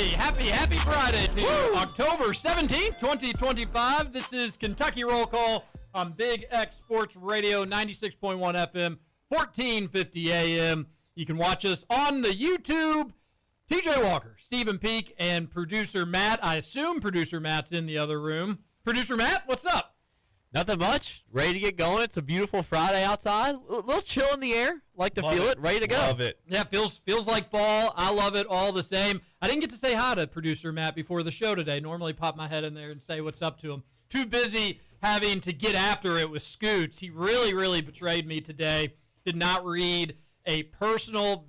Happy Friday to you. October 17th, 2025. This is Kentucky Roll Call on Big X Sports Radio, 96.1 FM, 1450 AM. You can watch us on the YouTube. TJ Walker, Stephen Peak, and producer Matt. I assume producer Matt's in the other room. Producer Matt, what's up? Nothing much. Ready to get going. It's a beautiful Friday outside. A little chill in the air. Like to feel it. Ready to go. Love it. Yeah, feels like fall. I love it all the same. I didn't get to say hi to producer Matt before the show today. Normally pop my head in there and say what's up to him. Too busy having to get after it with Scoots. He really betrayed me today. Did not read a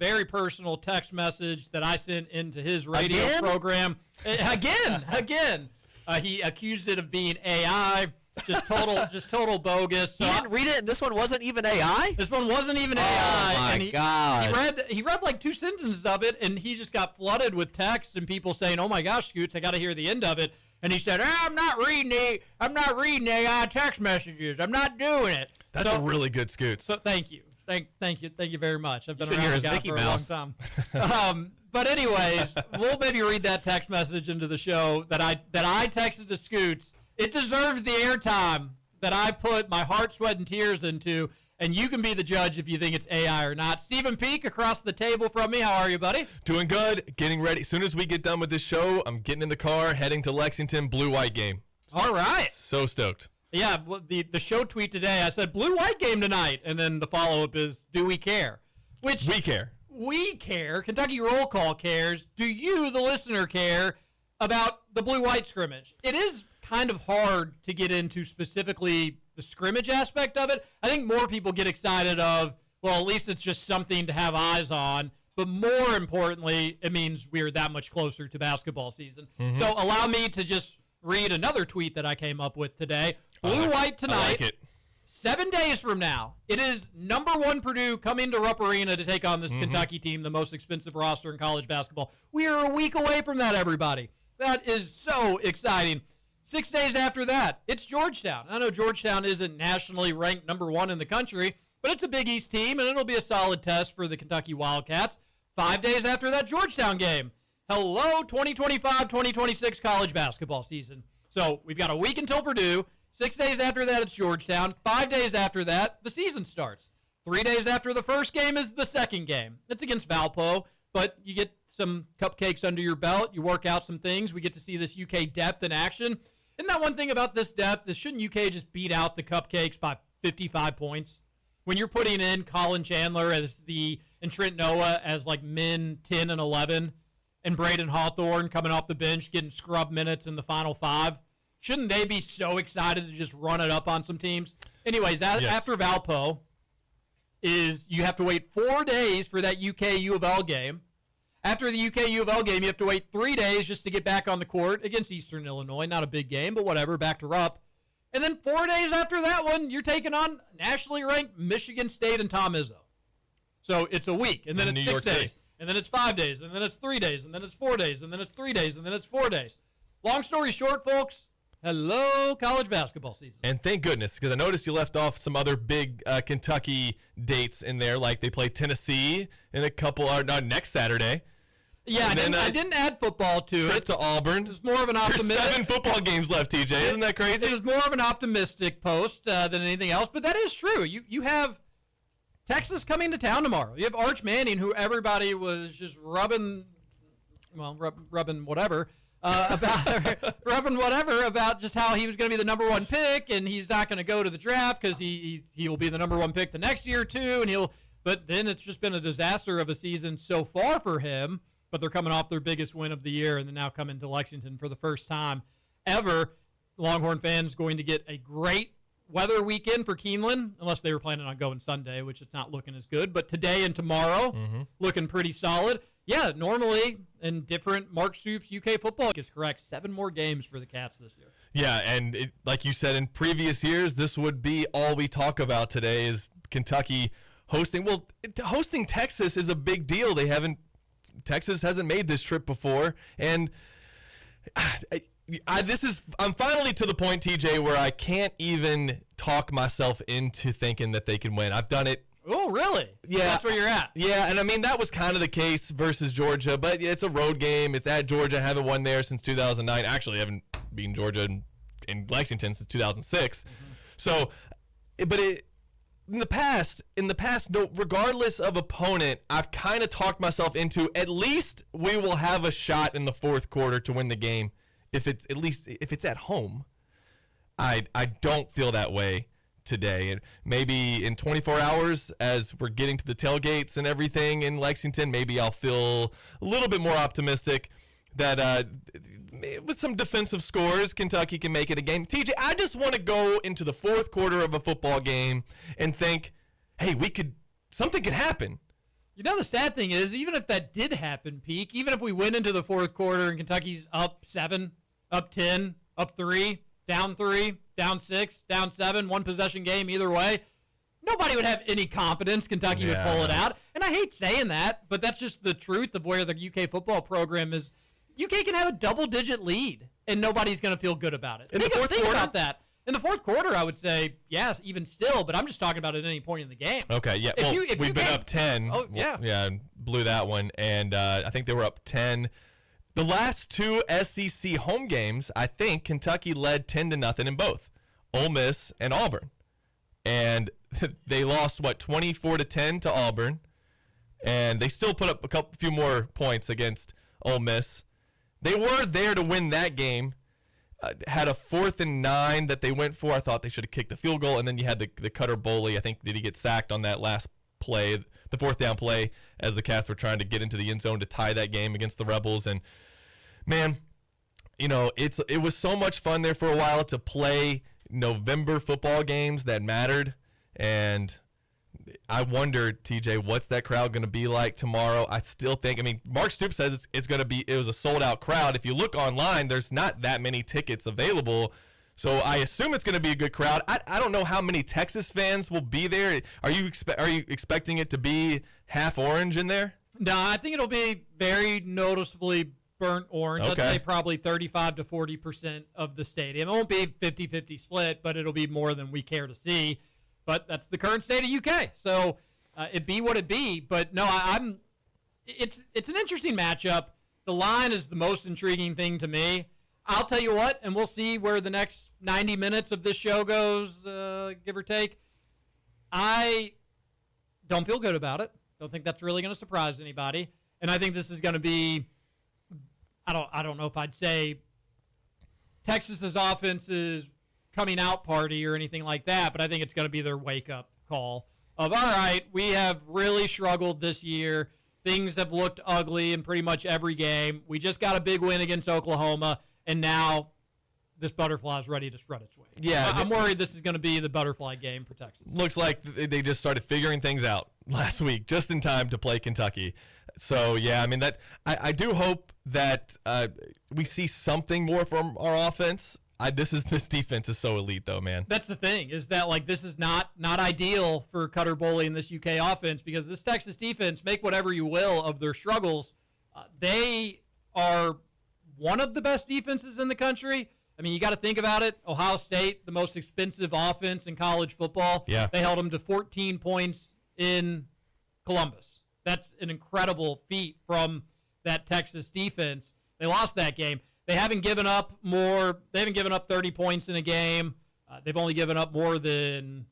very personal text message that I sent into his radio program. Again. He accused it of being AI. Just total bogus. So he didn't read it, and this one wasn't even AI? This one wasn't even AI. Oh, my God. He read like 2 sentences of it, and he just got flooded with texts and people saying, oh, my gosh, Scoots, I got to hear the end of it. And he said, I'm not reading AI text messages. I'm not doing it. That's a really good Scoots. So thank you. Thank you very much. I've been around the guy for a long time. But anyways, we'll maybe read that text message into the show that I texted to Scoots. It deserves the airtime that I put my heart, sweat, and tears into, and you can be the judge if you think it's AI or not. Stephen Peak across the table from me. How are you, buddy? Doing good. Getting ready. As soon as we get done with this show, I'm getting in the car, heading to Lexington, blue-white game. All right. So stoked. Yeah, the show tweet today, I said, blue-white game tonight, and then the follow-up is, do we care? Which we care. We care. Kentucky Roll Call cares. Do you, the listener, care about the blue-white scrimmage? It is kind of hard to get into specifically the scrimmage aspect of it. I think more people get excited of, well, at least it's just something to have eyes on. But more importantly, it means we're that much closer to basketball season. Mm-hmm. So allow me to just read another tweet that I came up with today. Blue-white tonight. I like it. 7 days from now, it is number 1 Purdue coming to Rupp Arena to take on this Kentucky team, the most expensive roster in college basketball. We are a week away from that, everybody. That is so exciting. 6 days after that, it's Georgetown. I know Georgetown isn't nationally ranked number 1 in the country, but it's a Big East team, and it'll be a solid test for the Kentucky Wildcats. 5 days after that Georgetown game. Hello, 2025-2026 college basketball season. So we've got a week until Purdue. 6 days after that, it's Georgetown. 5 days after that, the season starts. 3 days after the first game is the second game. It's against Valpo, but you get some cupcakes under your belt. You work out some things. We get to see this UK depth in action. Isn't that one thing about this depth is shouldn't UK just beat out the Cupcakes by 55 points? When you're putting in Colin Chandler and Trent Noah as like min 10 and 11 and Braden Hawthorne coming off the bench getting scrub minutes in the final 5, shouldn't they be so excited to just run it up on some teams? Anyways, after Valpo is you have to wait 4 days for that UK U of L game. After the UK U of L game, you have to wait 3 days just to get back on the court against Eastern Illinois. Not a big game, but whatever, back to Rupp. And then 4 days after that one, you're taking on nationally ranked Michigan State and Tom Izzo. So it's a week, and then it's 6 days, and then it's 5 days, and then it's 3 days, and then it's 4 days, and then it's 3 days, and then it's 4 days. Long story short, folks, hello, college basketball season. And thank goodness, because I noticed you left off some other big Kentucky dates in there, like they play Tennessee in a couple, next Saturday. Yeah, I didn't add football to it. Trip to Auburn. It was more of an optimistic. There's 7 football games left, TJ. Isn't that crazy? It was more of an optimistic post than anything else, but that is true. You have Texas coming to town tomorrow. You have Arch Manning, who everybody was just rubbing whatever about just how he was going to be the number 1 pick, and he's not going to go to the draft because he will be the number 1 pick the next year too, But then it's just been a disaster of a season so far for him. But they're coming off their biggest win of the year, and they're now coming to Lexington for the first time ever. Longhorn fans going to get a great weather weekend for Keeneland, unless they were planning on going Sunday, which is not looking as good. But today and tomorrow, looking pretty solid. Yeah, normally in different Mark Stoops UK football is correct. 7 more games for the Cats this year. Yeah, and like you said, in previous years, this would be all we talk about today is Kentucky hosting. Well, hosting Texas is a big deal. Texas hasn't made this trip before, and I'm finally to the point, TJ, where I can't even talk myself into thinking that they can win. I've done it Oh, really? Yeah. That's where you're at. Yeah, and I mean, that was kind of the case versus Georgia, but it's a road game. It's at Georgia. Haven't won there since 2009. Actually, haven't beaten Georgia in Lexington since 2006. So, but in the past, no, regardless of opponent, I've kind of talked myself into at least we will have a shot in the fourth quarter to win the game. If it's at home, I don't feel that way today. And maybe in 24 hours, as we're getting to the tailgates and everything in Lexington, maybe I'll feel a little bit more optimistic that with some defensive scores, Kentucky can make it a game. TJ, I just want to go into the fourth quarter of a football game and think, hey, something could happen. You know, the sad thing is, even if that did happen, Peak, even if we went into the fourth quarter and Kentucky's up 7, up 10, up 3, down 6, down 7, one possession game either way, nobody would have any confidence Kentucky would pull it out. And I hate saying that, but that's just the truth of where the UK football program is. UK can have a double-digit lead, and nobody's going to feel good about it. In the fourth quarter? About that. In the fourth quarter, I would say, yes, even still, but I'm just talking about at any point in the game. Okay, yeah. We've been up 10. Oh, yeah. Yeah, blew that one, and I think they were up 10. The last two SEC home games, I think Kentucky led 10-0 in both, Ole Miss and Auburn. And they lost, 24-10 to Auburn, and they still put up a few more points against Ole Miss. They were there to win that game. Had a 4th and 9 that they went for. I thought they should have kicked the field goal. And then you had the Cutter Boley. I think, did he get sacked on that last play, the 4th down play, as the Cats were trying to get into the end zone to tie that game against the Rebels. And, man, you know, it was so much fun there for a while to play November football games that mattered. And I wonder, TJ, what's that crowd going to be like tomorrow? I still think, Mark Stoops says it was a sold-out crowd. If you look online, there's not that many tickets available. So I assume it's going to be a good crowd. I don't know how many Texas fans will be there. Are you expecting it to be half orange in there? No, I think it'll be very noticeably burnt orange. Okay. I'd say probably 35 to 40% of the stadium. It won't be 50-50 split, but it'll be more than we care to see. But that's the current state of UK. So it be what it be. But no, it's an interesting matchup. The line is the most intriguing thing to me. I'll tell you what, and we'll see where the next 90 minutes of this show goes, give or take. I don't feel good about it. Don't think that's really going to surprise anybody. And I think this is going to be, I don't know if I'd say Texas's offense's coming out party or anything like that, but I think it's going to be their wake-up call of, all right, we have really struggled this year. Things have looked ugly in pretty much every game. We just got a big win against Oklahoma, and now this butterfly is ready to spread its wings. Yeah, I'm worried this is going to be the butterfly game for Texas. Looks like they just started figuring things out last week, just in time to play Kentucky. So, yeah, I do hope that we see something more from our offense. This defense is so elite, though, man. That's the thing, is that this is not ideal for Cutter Boley in this UK offense, because this Texas defense, make whatever you will of their struggles, they are one of the best defenses in the country. You got to think about it. Ohio State, the most expensive offense in college football. Yeah. They held them to 14 points in Columbus. That's an incredible feat from that Texas defense. They lost that game. They haven't given up more. They haven't given up 30 points in a game. They've only given up more than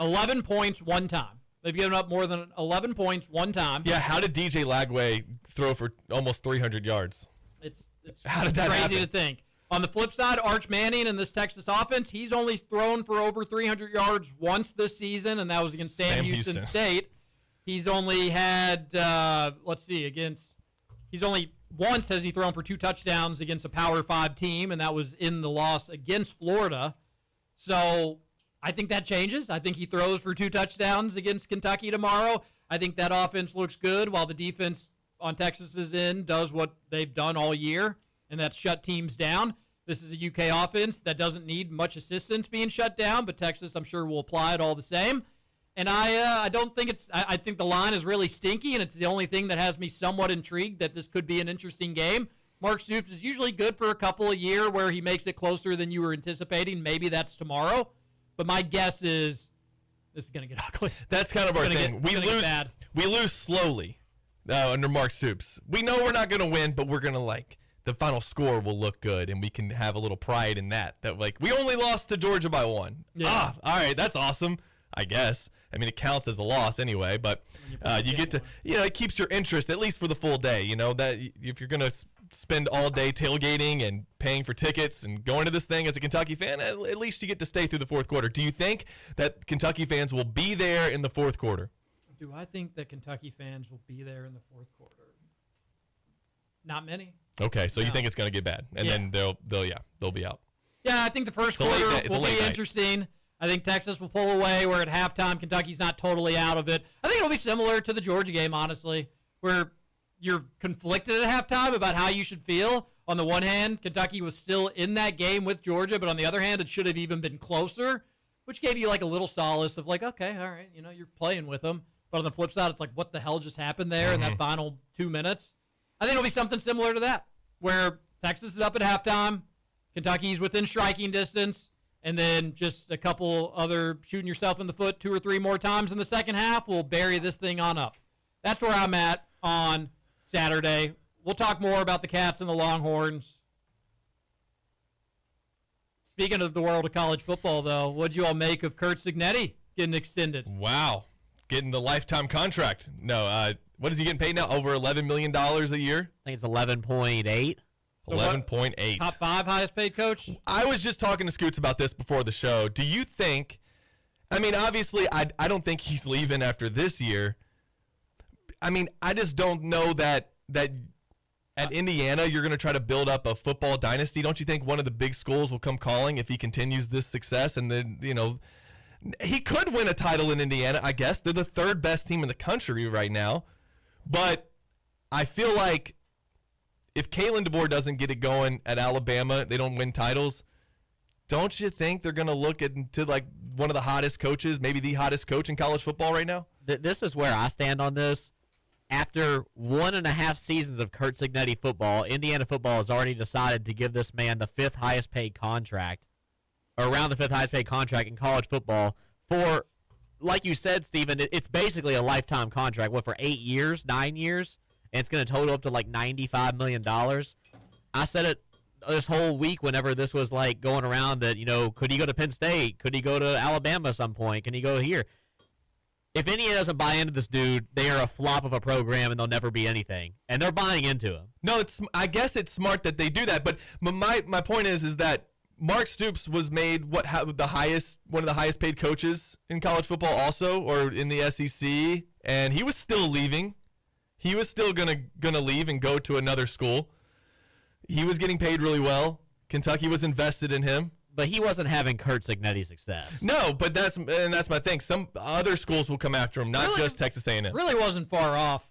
11 points one time. They've given up more than 11 points one time. Yeah, how did DJ Lagway throw for almost 300 yards? It's how did that crazy happen? to think. On the flip side, Arch Manning in this Texas offense, he's only thrown for over 300 yards once this season, and that was against Sam Houston State. He's only had, once has he thrown for 2 touchdowns against a Power 5 team, and that was in the loss against Florida. So I think that changes. I think he throws for 2 touchdowns against Kentucky tomorrow. I think that offense looks good while the defense on Texas's end does what they've done all year, and that's shut teams down. This is a UK offense that doesn't need much assistance being shut down, but Texas, I'm sure, will apply it all the same. And I don't think I think the line is really stinky, and it's the only thing that has me somewhat intrigued that this could be an interesting game. Mark Stoops is usually good for a couple a year where he makes it closer than you were anticipating. Maybe that's tomorrow. But my guess is this is going to get ugly. That's kind of our thing. We lose slowly under Mark Stoops. We know we're not going to win, but we're going to the final score will look good, and we can have a little pride in that. That we only lost to Georgia by 1. Yeah. All right, that's awesome. I guess. I mean, it counts as a loss anyway, but you get to, it keeps your interest at least for the full day. That if you're going to spend all day tailgating and paying for tickets and going to this thing as a Kentucky fan, at least you get to stay through the fourth quarter. Do you think that Kentucky fans will be there in the fourth quarter? Do I think that Kentucky fans will be there in the fourth quarter? Not many. Okay, so you think it's going to get bad, and then they'll be out. Yeah, I think the first quarter will be interesting. I think Texas will pull away where at halftime Kentucky's not totally out of it. I think it'll be similar to the Georgia game, honestly, where you're conflicted at halftime about how you should feel. On the one hand, Kentucky was still in that game with Georgia, but on the other hand, it should have even been closer, which gave you a little solace of okay, all right, you're playing with them. But on the flip side, it's what the hell just happened there in that final 2 minutes? I think it'll be something similar to that, where Texas is up at halftime, Kentucky's within striking distance, and then just a couple other shooting yourself in the foot 2 or 3 more times in the second half will bury this thing on up. That's where I'm at on Saturday. We'll talk more about the Cats and the Longhorns. Speaking of the world of college football, though, what'd you all make of Curt Cignetti getting extended? Wow. Getting the lifetime contract. No, what is he getting paid now? Over $11 million a year? I think it's 11.8. 11.8. Top 5 highest paid coach? I was just talking to Scoots about this before the show. Do you think, obviously, I don't think he's leaving after this year. I just don't know that at Indiana you're going to try to build up a football dynasty. Don't you think one of the big schools will come calling if he continues this success? And then, he could win a title in Indiana, I guess. They're the 3rd best team in the country right now. But I feel like if Kalen DeBoer doesn't get it going at Alabama, they don't win titles, don't you think they're going to look into one of the hottest coaches, maybe the hottest coach in college football right now? This is where I stand on this. After 1.5 seasons of Curt Cignetti football, Indiana football has already decided to give this man the 5th highest paid contract, or around the 5th highest paid contract in college football for, like you said, Stephen, it's basically a lifetime contract. For 8 years, 9 years? And it's going to total up to $95 million. I said it this whole week whenever this was going around that, could he go to Penn State? Could he go to Alabama at some point? Can he go here? If Indiana doesn't buy into this dude, they are a flop of a program and they'll never be anything. And they're buying into him. No, I guess it's smart that they do that. But my point is that Mark Stoops was made one of the highest paid coaches in college football also, or in the SEC, and he was still leaving. He was still gonna leave and go to another school. He was getting paid really well. Kentucky was invested in him. But he wasn't having Curt Cignetti success. No, but that's my thing. Some other schools will come after him, not just Texas A&M. Really wasn't far off,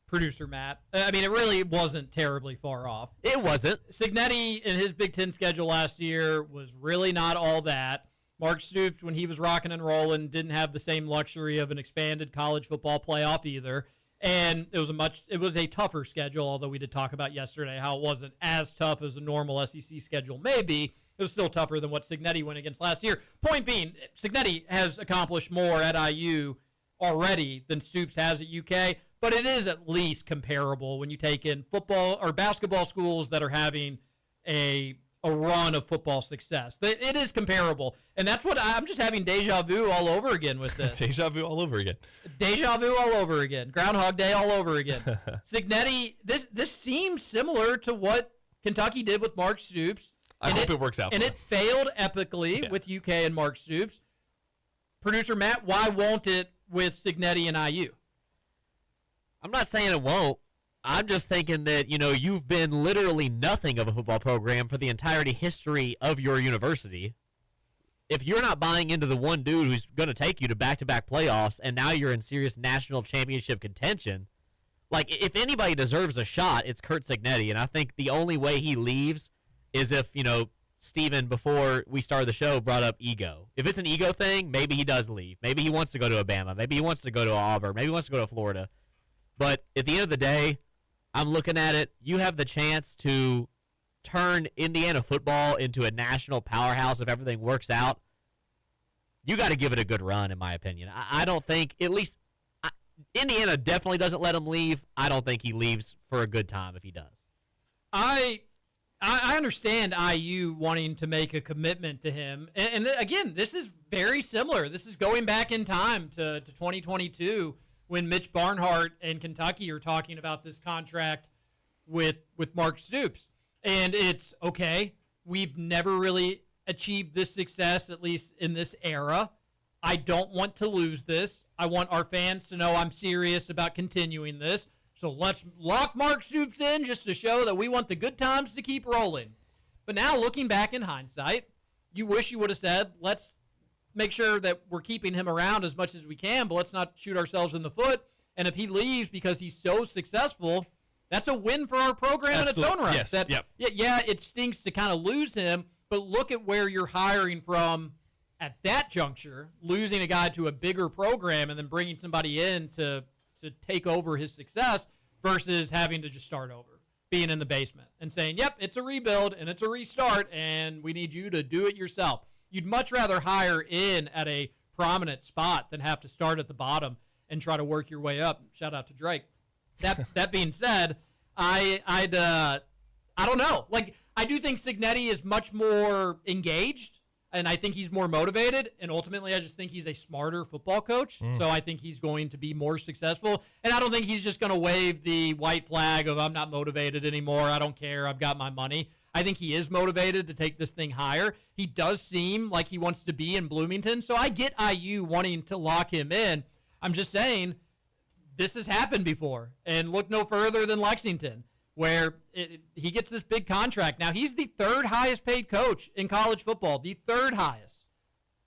producer Matt. It really wasn't terribly far off. It wasn't. Cignetti in his Big Ten schedule last year was really not all that. Mark Stoops, when he was rocking and rolling, didn't have the same luxury of an expanded college football playoff either. And it was a tougher schedule, although we did talk about yesterday how it wasn't as tough as a normal SEC schedule may be. It was still tougher than what Cignetti went against last year. Point being, Cignetti has accomplished more at IU already than Stoops has at UK, but it is at least comparable when you take in football or basketball schools that are having a run of football success. It is comparable, and that's what I'm just having deja vu all over again with this. Deja vu all over again. Deja vu all over again. Groundhog Day all over again. Cignetti, this seems similar to what Kentucky did with Mark Stoops. I hope it works out. And it failed epically with UK and Mark Stoops. Producer Matt, why won't it with Cignetti and IU? I'm not saying it won't. I'm just thinking that, you've been literally nothing of a football program for the entirety history of your university. If you're not buying into the one dude who's going to take you to back-to-back playoffs and now you're in serious national championship contention, if anybody deserves a shot, it's Curt Cignetti. And I think the only way he leaves is if, Steven, before we started the show, brought up ego. If it's an ego thing, maybe he does leave. Maybe he wants to go to Alabama. Maybe he wants to go to Auburn. Maybe he wants to go to Florida. But at the end of the day, I'm looking at it. You have the chance to turn Indiana football into a national powerhouse if everything works out. you got to give it a good run, in my opinion. I don't think, at least Indiana definitely doesn't let him leave. I don't think he leaves for a good time if he does. I understand IU wanting to make a commitment to him. And again, this is very similar. This is going back in time to 2022 when Mitch Barnhart and Kentucky are talking about this contract with Mark Stoops. And it's, okay, we've never really achieved this success, at least in this era. I don't want to lose this. I want our fans to know I'm serious about continuing this. So let's lock Mark Stoops in just to show that we want the good times to keep rolling. But now, looking back in hindsight, you wish you would have said, let's make sure that we're keeping him around as much as we can, but let's not shoot ourselves in the foot. And if he leaves because he's so successful, that's a win for our program in its own right. Yes. Yeah, it stinks to kind of lose him, but look at where you're hiring from at that juncture, losing a guy to a bigger program and then bringing somebody in to take over his success versus having to just start over, being in the basement and saying, yep, it's a rebuild and it's a restart and we need you to do it yourself. You'd much rather hire in at a prominent spot than have to start at the bottom and try to work your way up. Shout out to Drake. That being said, I don't know. Like, I do think Cignetti is much more engaged, and I think he's more motivated, and ultimately I just think he's a smarter football coach, so I think he's going to be more successful, and I don't think he's just going to wave the white flag of I'm not motivated anymore, I don't care, I've got my money. I think he is motivated to take this thing higher. He does seem like he wants to be in Bloomington, so I get IU wanting to lock him in. I'm just saying this has happened before, and look no further than Lexington, where he gets this big contract. Now, he's the third highest paid coach in college football, the third highest,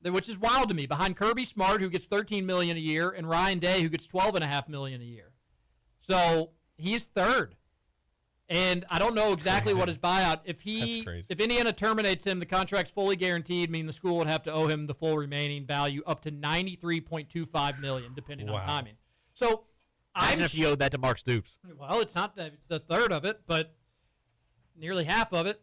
which is wild to me, behind Kirby Smart, who gets $13 million a year, and Ryan Day, who gets $12.5 million a year. So he's third. And I don't know exactly what his buyout. If Indiana terminates him, the contract's fully guaranteed, meaning the school would have to owe him the full remaining value up to $93.25 million, depending on timing. So imagine if you owed that to Mark Stoops. Well, it's not a third of it, but nearly half of it.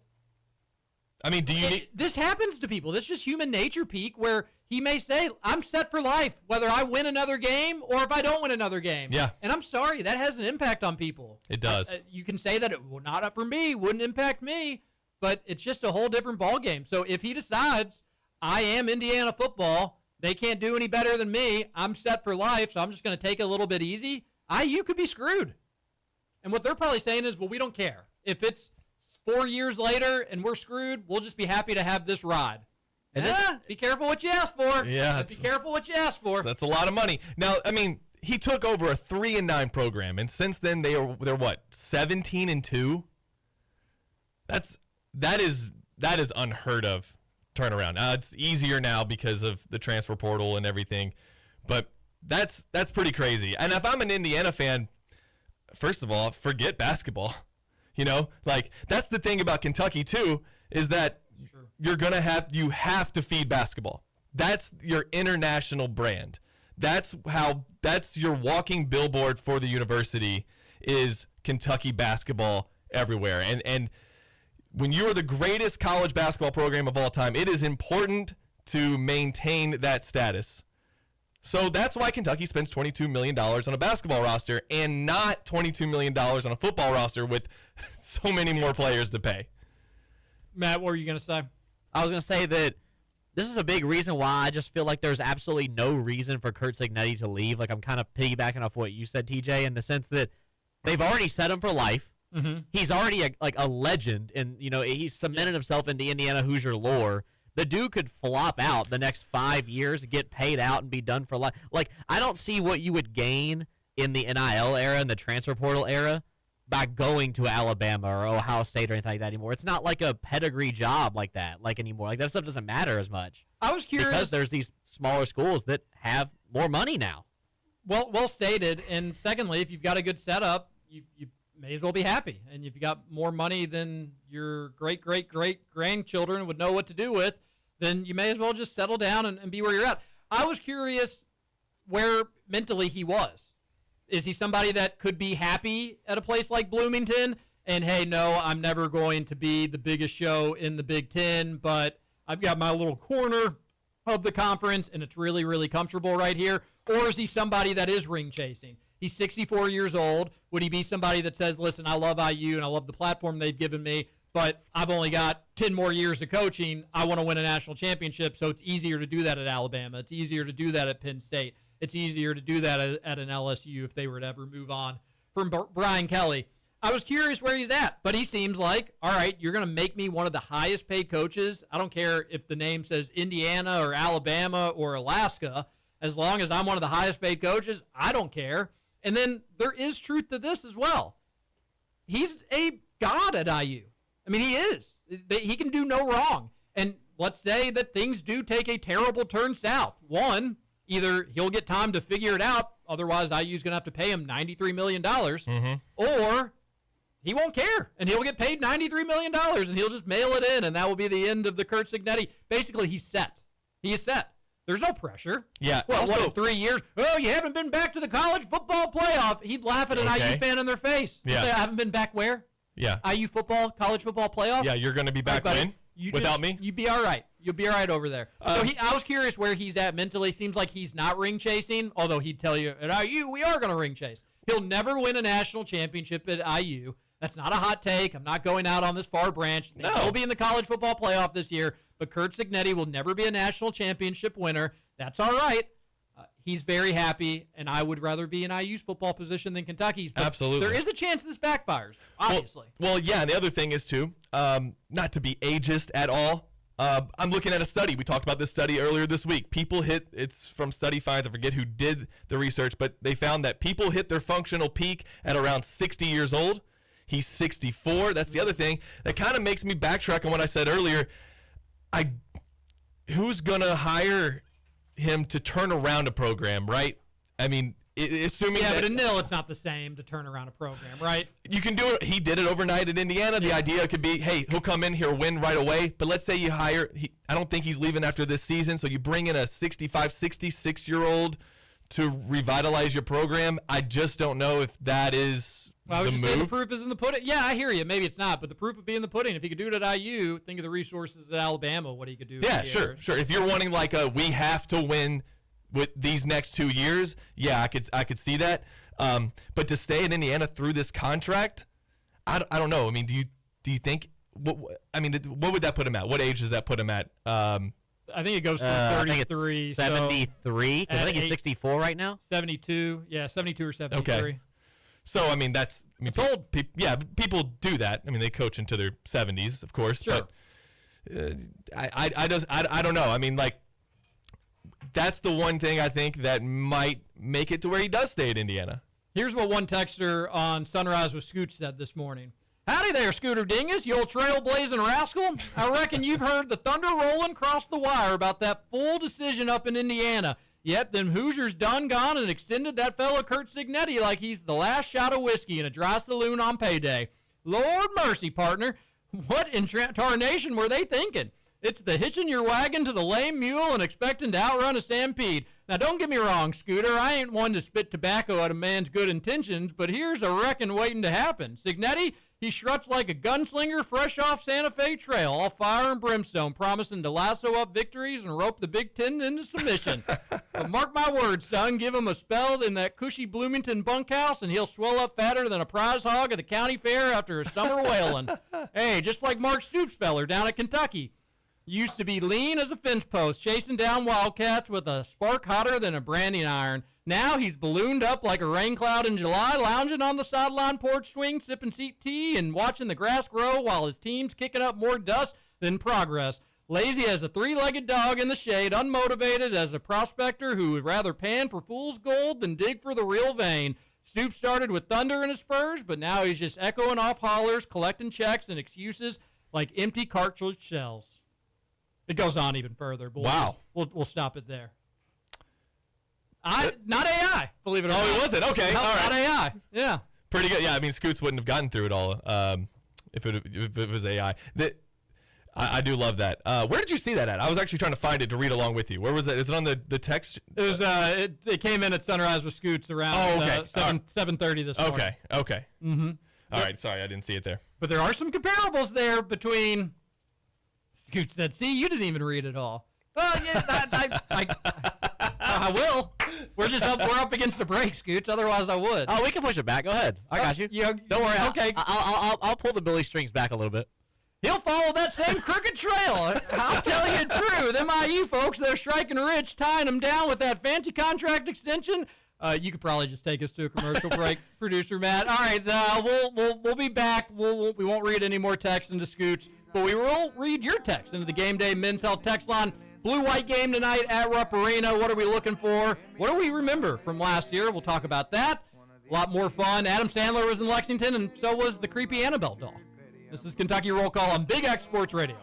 I mean, this happens to people. This is just human nature, Peak, where he may say, I'm set for life, whether I win another game or if I don't win another game. Yeah. And I'm sorry, that has an impact on people. It does. You can say that, well, not up for me, wouldn't impact me, but it's just a whole different ballgame. So if he decides, I am Indiana football, they can't do any better than me, I'm set for life, so I'm just going to take it a little bit easy, IU could be screwed. And what they're probably saying is, well, we don't care. If it's 4 years later and we're screwed, we'll just be happy to have this ride. And be careful what you ask for. Yeah. Be careful what you ask for. That's a lot of money. Now, I mean, he took over a 3-9 program, and since then they're what, 17-2? That is unheard of turnaround. It's easier now because of the transfer portal and everything, but that's pretty crazy. And if I'm an Indiana fan, first of all, forget basketball. You know, like, that's the thing about Kentucky too, is that you have to feed basketball. That's your international brand. That's your walking billboard for the university is Kentucky basketball everywhere. And when you are the greatest college basketball program of all time, it is important to maintain that status. So that's why Kentucky spends $22 million on a basketball roster and not $22 million on a football roster with so many more players to pay. Matt, what were you going to say? I was going to say that this is a big reason why I just feel like there's absolutely no reason for Curt Cignetti to leave. Like, I'm kind of piggybacking off what you said, TJ, in the sense that they've already set him for life. Mm-hmm. He's already a legend, and he's cemented himself into Indiana Hoosier lore. The dude could flop out the next 5 years, get paid out, and be done for life. Like, I don't see what you would gain in the NIL era and the transfer portal era by going to Alabama or Ohio State or anything like that anymore. It's not like a pedigree job like that anymore. Like, that stuff doesn't matter as much. I was curious. Because there's these smaller schools that have more money now. Well stated. And secondly, if you've got a good setup, you may as well be happy. And if you got more money than your great-great-great-grandchildren would know what to do with, then you may as well just settle down and be where you're at. I was curious where mentally he was. Is he somebody that could be happy at a place like Bloomington? And, hey, no, I'm never going to be the biggest show in the Big Ten, but I've got my little corner of the conference, and it's really, really comfortable right here? Or is he somebody that is ring chasing? He's 64 years old. Would he be somebody that says, listen, I love IU and I love the platform they've given me, but I've only got 10 more years of coaching. I want to win a national championship, so it's easier to do that at Alabama. It's easier to do that at Penn State. It's easier to do that at an LSU if they were to ever move on from Brian Kelly. I was curious where he's at, but he seems like, all right, you're going to make me one of the highest paid coaches. I don't care if the name says Indiana or Alabama or Alaska. As long as I'm one of the highest paid coaches, I don't care. And then there is truth to this as well. He's a god at IU. I mean, he is. He can do no wrong. And let's say that things do take a terrible turn south. One, either he'll get time to figure it out, otherwise IU's going to have to pay him $93 million, or he won't care, and he'll get paid $93 million, and he'll just mail it in, and that will be the end of the Curt Cignetti. Basically, he's set. He is set. There's no pressure. Yeah. Well, also, what, in 3 years? Oh, you haven't been back to the college football playoff. He'd laugh at an IU fan in their face. Yeah. Say, I haven't been back where? Yeah. IU football, college football playoff? Yeah, you're going to be back when? Without me? You'd be all right. You'll be all right over there. So I was curious where he's at mentally. Seems like he's not ring chasing, although he'd tell you, at IU, we are going to ring chase. He'll never win a national championship at IU. That's not a hot take. I'm not going out on this far branch. No. He'll be in the college football playoff this year, but Curt Cignetti will never be a national championship winner. That's all right. He's very happy, and I would rather be in IU's football position than Kentucky's. But absolutely. there is a chance this backfires, obviously. Well, yeah, and the other thing is, too, not to be ageist at all, I'm looking at a study. We talked about this study earlier this week. It's from Study Finds. I forget who did the research, but they found that people hit their functional peak at around 60 years old. He's 64. That's the other thing. That kind of makes me backtrack on what I said earlier. Who's going to hire him to turn around a program, right? I mean, assuming yeah, that, but in nil, it's not the same to turn around a program, right? You can do it. He did it overnight at Indiana. The idea could be, hey, he'll come in here, win right away. But let's say you hire, I don't think he's leaving after this season, so you bring in a 65, 66-year-old to revitalize your program. I just don't know if that is I would the just say the move. proof is in the pudding. Yeah, I hear you. Maybe it's not, but the proof would be in the pudding. If he could do it at IU, think of the resources at Alabama, what he could do. Yeah, sure. If you're wanting like we have to win with these next 2 years, yeah, I could see that. But to stay in Indiana through this contract, I don't know. I mean, do you think? What would that put him at? What age does that put him at? I think it goes to 33. 73. Because I think he's at 64 right now. 72. Yeah, 72 or 73. Okay. So I mean, people do that. I mean, they coach into their 70s, of course. Sure. But I don't know. I mean, like, that's the one thing I think that might make it to where he does stay at Indiana. Here's what one texter on Sunrise with Scoot said this morning. Howdy there, Scooter Dingus, you old trailblazing rascal. I reckon you've heard the thunder rolling across the wire about that full decision up in Indiana. Yep, them Hoosiers done gone and extended that fellow Curt Cignetti like he's the last shot of whiskey in a dry saloon on payday. Lord mercy, partner. What in tarnation were they thinking? It's the hitching your wagon to the lame mule and expecting to outrun a stampede. Now, don't get me wrong, Scooter. I ain't one to spit tobacco at a man's good intentions, but here's a wrecking waiting to happen. Cignetti, he struts like a gunslinger fresh off Santa Fe Trail, all fire and brimstone, promising to lasso up victories and rope the Big Ten into submission. But mark my words, son, give him a spell in that cushy Bloomington bunkhouse, and he'll swell up fatter than a prize hog at the county fair after a summer whaling. Hey, just like Mark Stoops' feller down at Kentucky. Used to be lean as a fence post, chasing down wildcats with a spark hotter than a branding iron. Now he's ballooned up like a rain cloud in July, lounging on the sideline porch swing, sipping tea and watching the grass grow while his team's kicking up more dust than progress. Lazy as a three-legged dog in the shade, unmotivated as a prospector who would rather pan for fool's gold than dig for the real vein. Stoops started with thunder in his spurs, but now he's just echoing off hollers, collecting checks and excuses like empty cartridge shells. It goes on even further, but wow. We'll stop it there. Not AI, believe it or not. Oh, it wasn't? Okay, all right. Not AI, yeah. Pretty good. Yeah, I mean, Scoots wouldn't have gotten through it all if it was AI. I do love that. Where did you see that at? I was actually trying to find it to read along with you. Where was it? Is it on the text? It was. It came in at Sunrise with Scoots around 7:30 this morning. Okay. Mm-hmm. All right. Sorry, I didn't see it there. But there are some comparables there between. Scoots said, "See, you didn't even read it all." Yeah, I will. We're up against the break, Scooch. Otherwise, I would. Oh, we can push it back. Go ahead. I got you. Don't worry. Okay. I'll pull the Billy strings back a little bit. He'll follow that same crooked trail. I'm telling you the truth. Them IU folks, they're striking rich, tying them down with that fancy contract extension. You could probably just take us to a commercial break, producer Matt. All right, we'll be back. We won't read any more texts into Scooch, but we will read your text into the Game Day Men's Health text line. Blue-white game tonight at Rupp Arena. What are we looking for? What do we remember from last year? We'll talk about that. A lot more fun. Adam Sandler was in Lexington, and so was the creepy Annabelle doll. This is Kentucky Roll Call on Big X Sports Radio.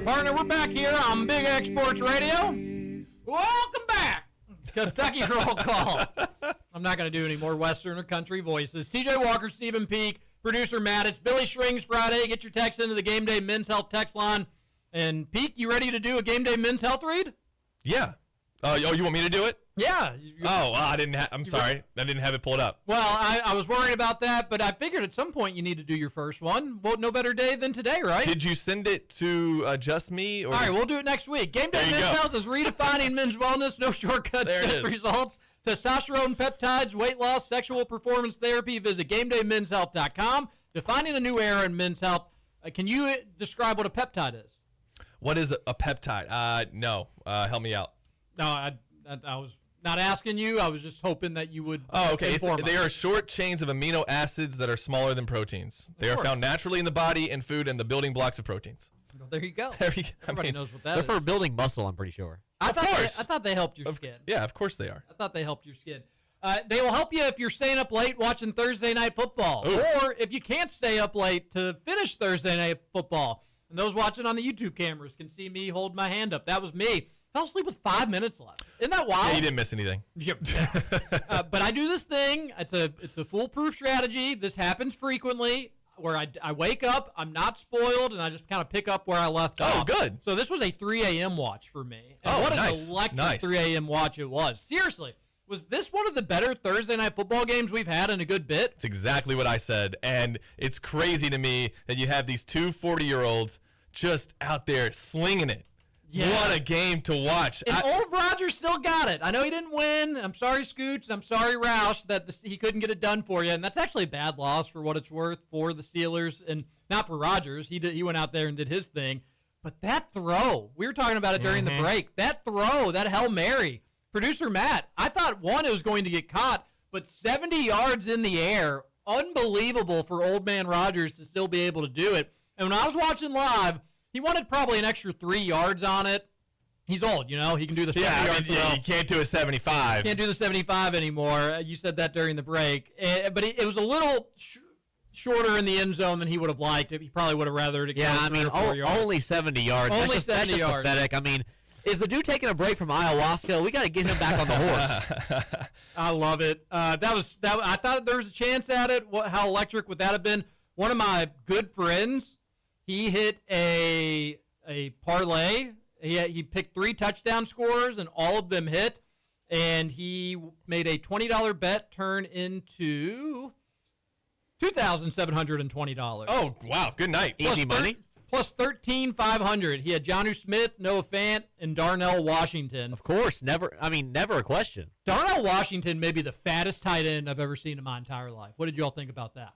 Partner, we're back here on Big X Sports Radio. Welcome back. Kentucky Roll Call. I'm not going to do any more Western or country voices. TJ Walker, Stephen Peak, producer Matt. It's Billy Shrings Friday. Get your text into the Game Day Men's Health text line. And Peak, you ready to do a Game Day Men's Health read? Yeah. Oh, you want me to do it? Yeah. I didn't. I'm sorry, I didn't have it pulled up. Well, I was worried about that, but I figured at some point you need to do your first one. Well, no better day than today, right? Did you send it to just me? Or? All right, we'll do it next week. Game Day Men's Health is redefining men's wellness. No shortcuts, just results. Testosterone, peptides, weight loss, sexual performance therapy. Visit GameDayMen'sHealth.com. Defining a new era in men's health. Can you describe what a peptide is? What is a peptide? No. Help me out. No, I was not asking you. I was just hoping that you would. Oh, okay. They are short chains of amino acids that are smaller than proteins. They are found naturally in the body and food and the building blocks of proteins. Well, there you go. Everybody knows what that They're is. for building muscle, I'm pretty sure. I thought they helped your skin. Yeah, of course they are. I thought they helped your skin. They will help you if you're staying up late watching Thursday Night Football. Ooh. Or if you can't stay up late to finish Thursday Night Football. And those watching on the YouTube cameras can see me hold my hand up. That was me. Fell asleep with 5 minutes left. Isn't that wild? Yeah, you didn't miss anything. Yeah. But I do this thing. It's a foolproof strategy. This happens frequently where I wake up, I'm not spoiled, and I just kind of pick up where I left off. Oh, good. So this was a 3 a.m. watch for me. And what an electric 3 a.m. watch it was. Seriously. Was this one of the better Thursday Night Football games we've had in a good bit? It's exactly what I said. And it's crazy to me that you have these two 40-year-olds just out there slinging it. Yeah. What a game to watch. And old Rodgers still got it. I know he didn't win. I'm sorry, Scoots. I'm sorry, Roush, that he couldn't get it done for you. And that's actually a bad loss for what it's worth for the Steelers. And not for Rodgers. He went out there and did his thing. But that throw, we were talking about it during the break. That throw, that Hail Mary. Producer Matt, I thought, one, it was going to get caught. But 70 yards in the air, unbelievable for old man Rodgers to still be able to do it. And when I was watching live, he wanted probably an extra 3 yards on it. He's old, you know. He can do the 70-yard throw. Yeah, you can't do a 75. Can't do the 75 anymore. You said that during the break. But it was a little shorter in the end zone than he would have liked. He probably would have rather it. Yeah, I mean, only 70 yards. Only that's 70 yards. Pathetic. I mean, is the dude taking a break from ayahuasca? We got to get him back on the horse. I love it. I thought there was a chance at it. How electric would that have been? One of my good friends, he hit a parlay. He picked 3 touchdown scorers, and all of them hit. And he made a $20 bet turn into $2,720. Oh, wow. Good night. Easy money. Plus 13,500. He had Jonnu Smith, Noah Fant, and Darnell Washington. Of course. Never a question. Darnell Washington may be the fattest tight end I've ever seen in my entire life. What did you all think about that?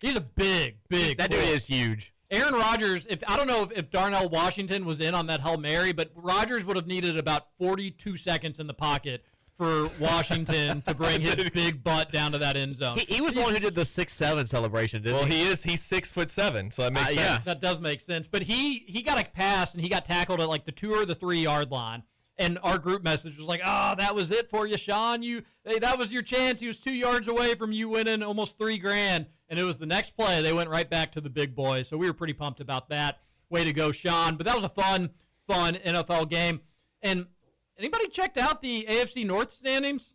He's a big. That dude is huge. Aaron Rodgers, I don't know if Darnell Washington was in on that Hail Mary, but Rodgers would have needed about 42 seconds in the pocket for Washington to bring his big butt down to that end zone. He was the one who did the 6'7" celebration, didn't he? Well, he's 6'7", so that makes sense. Yeah. That does make sense. But he got a pass, and he got tackled at like the 2 or the 3 yard line. And our group message was like, "Oh, that was it for you, Sean. That was your chance. He was 2 yards away from you winning almost $3,000." And it was the next play. They went right back to the big boy. So we were pretty pumped about that. Way to go, Sean. But that was a fun NFL game. And anybody checked out the AFC North standings?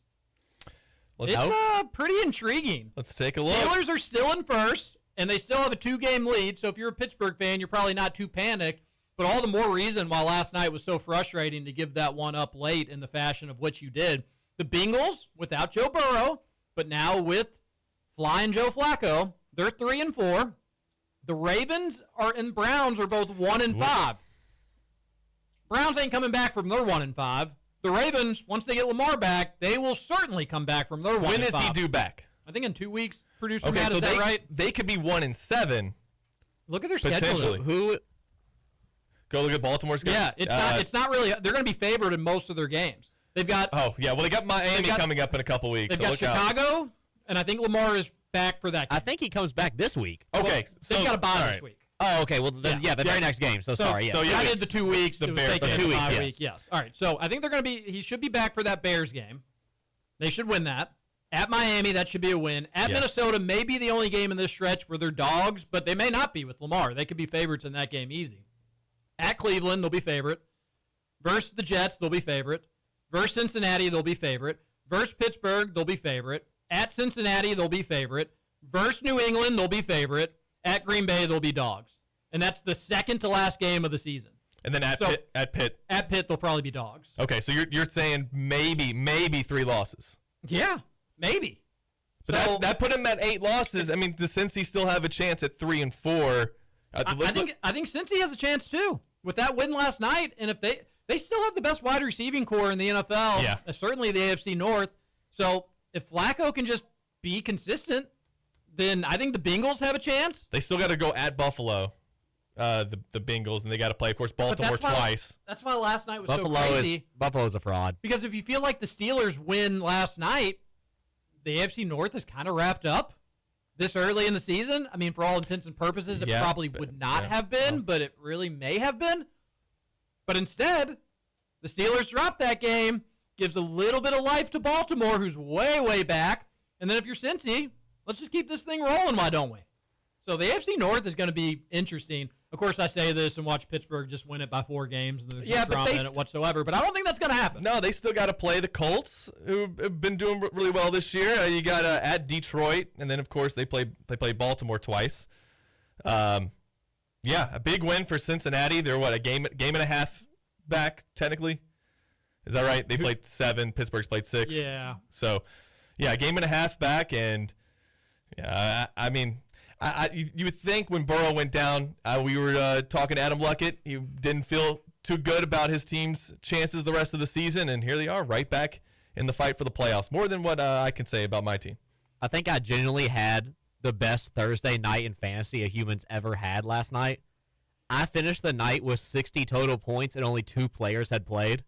It's pretty intriguing. Let's take a look. Steelers are still in first, and they still have a 2-game lead. So if you're a Pittsburgh fan, you're probably not too panicked. But all the more reason why last night was so frustrating to give that one up late in the fashion of which you did. The Bengals, without Joe Burrow, but now with flying Joe Flacco, they're 3-4. The Ravens and Browns are both 1-5. Browns ain't coming back from their 1-5. The Ravens, once they get Lamar back, they will certainly come back from their 1-5. When is he due back? I think in 2 weeks. Producer Matt, is that right? They could be 1-7. Look at their schedule. Go look at Baltimore's schedule. Yeah, it's not really. They're going to be favored in most of their games. They've got. Oh yeah, well they got Miami coming up in a couple weeks. They've got Chicago, and I think Lamar is back for that game. I think he comes back this week. Okay, they've got a bye this week. Oh, okay. Well, the very next game. So sorry. Yeah. So I did the 2 weeks. The Bears. 2 weeks. Yes. All right. So I think they're going to be. He should be back for that Bears game. They should win that. At Miami, that should be a win. At Minnesota, may be the only game in this stretch where they're dogs, but they may not be with Lamar. They could be favorites in that game easy. At Cleveland, they'll be favorite. Versus the Jets, they'll be favorite. Versus Cincinnati, they'll be favorite. Versus Pittsburgh, they'll be favorite. At Cincinnati, they'll be favorite. Versus New England, they'll be favorite. At Green Bay, they'll be dogs. And that's the second to last game of the season. And then at Pitt. At Pitt, they'll probably be dogs. Okay, so you're saying maybe 3 losses. Yeah, maybe. But So- that put him at 8 losses. I mean, does Cincy still have a chance at 3 and 4? I think Cincy has a chance too with that win last night, and if they still have the best wide receiving core in the NFL, Yeah. Certainly the AFC North. So if Flacco can just be consistent, then I think the Bengals have a chance. They still got to go at Buffalo, the Bengals, and they got to play, of course, Baltimore twice. That's why last night was Buffalo so crazy. Buffalo's a fraud. Because if you feel like the Steelers win last night, the AFC North is kind of wrapped up this early in the season. I mean, for all intents and purposes, it probably would not have been, but it really may have been. But instead, the Steelers dropped that game, gives a little bit of life to Baltimore, who's way, way back. And then if you're Cincy, let's just keep this thing rolling, why don't we? So the AFC North is going to be interesting. Of course, I say this and watch Pittsburgh just win it by 4 games, and there's no drama in it whatsoever. But I don't think that's going to happen. No, they still got to play the Colts, who have been doing really well this year. You got at Detroit, and then of course they play Baltimore twice. Yeah, a big win for Cincinnati. They're a game and a half back technically. Is that right? They played 7. Pittsburgh's played 6. Yeah. So, yeah, a game and a half back, and yeah, I mean, you would think when Burrow went down, we were talking to Adam Luckett. He didn't feel too good about his team's chances the rest of the season, and here they are, right back in the fight for the playoffs. More than what I can say about my team. I think I genuinely had the best Thursday night in fantasy a human's ever had last night. I finished the night with 60 total points, and only 2 players had played.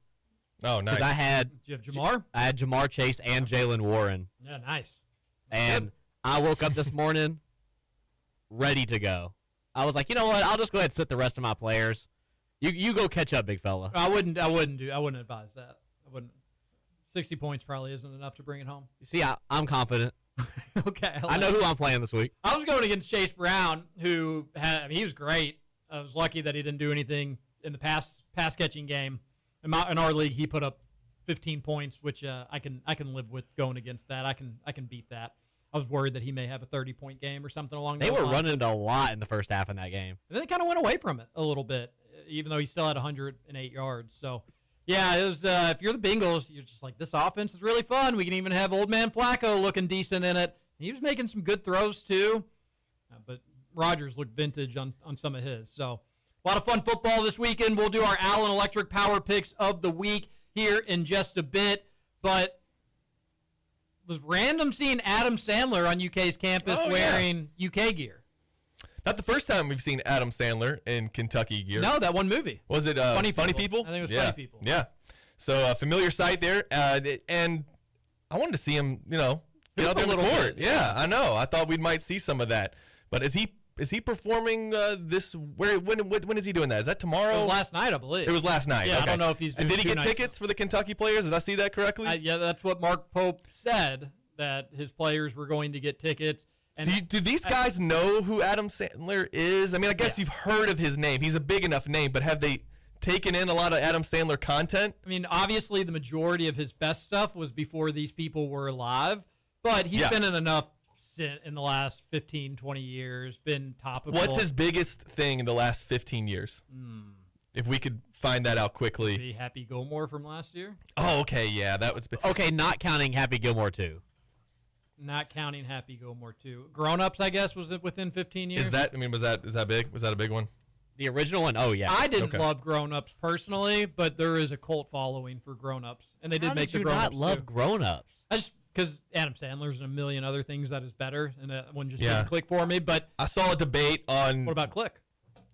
Oh, nice. Because Did you have Jamar? I had Jamar Chase and Jalen Warren. Yeah, nice. And I woke up this morning ready to go. I was like, you know what? I'll just go ahead and sit the rest of my players. You go catch up, big fella. I wouldn't advise that. I wouldn't. 60 points probably isn't enough to bring it home. You see, I'm confident. Okay. I know who I'm playing this week. I was going against Chase Brown, who he was great. I was lucky that he didn't do anything in the pass catching game. In our league, he put up 15 points, which I can live with going against that. I can beat that. I was worried that he may have a 30-point game or something along those lines. They were lines. running a lot in the first half in that game. And then they kind of went away from it a little bit, even though he still had 108 yards. So, yeah, it was. If you're the Bengals, you're just like, this offense is really fun. We can even have old man Flacco looking decent in it. He was making some good throws too, but Rodgers looked vintage on some of his. So, a lot of fun football this weekend. We'll do our Allen Electric Power Picks of the week here in just a bit. But it was random seeing Adam Sandler on UK's campus wearing UK gear. Not the first time we've seen Adam Sandler in Kentucky gear. No, that one movie. Was it Funny People? I think it was Funny People. Yeah. So, familiar sight there. And I wanted to see him, get out there on the court. Yeah, I know. I thought we might see some of that. But is he performing this? When is he doing that? Is that tomorrow? It was last night, I believe. It was last night. Yeah, okay. I don't know if he's doing And did he 2 get nights tickets for the Kentucky players? Did I see that correctly? Yeah, that's what Mark Pope said, that his players were going to get tickets. And do these guys know who Adam Sandler is? I mean, I guess you've heard of his name. He's a big enough name, but have they taken in a lot of Adam Sandler content? I mean, obviously the majority of his best stuff was before these people were alive, but he's been in enough in the last 15, 20 years, been topical. What's his biggest thing in the last 15 years? If we could find that out quickly. The Happy Gilmore from last year? Oh, okay, yeah, that was big. Okay, not counting Happy Gilmore 2. Not counting Happy Gilmore 2. Grown Ups, I guess, was it within 15 years? Is that big? Was that a big one? The original one? Oh, yeah. I didn't love Grown Ups personally, but there is a cult following for Grown Ups, and they did make the Grown Ups. How did you not love Grown Ups? I just because Adam Sandler's and a million other things that is better, and that one just didn't click for me. But I saw a debate on. What about Click?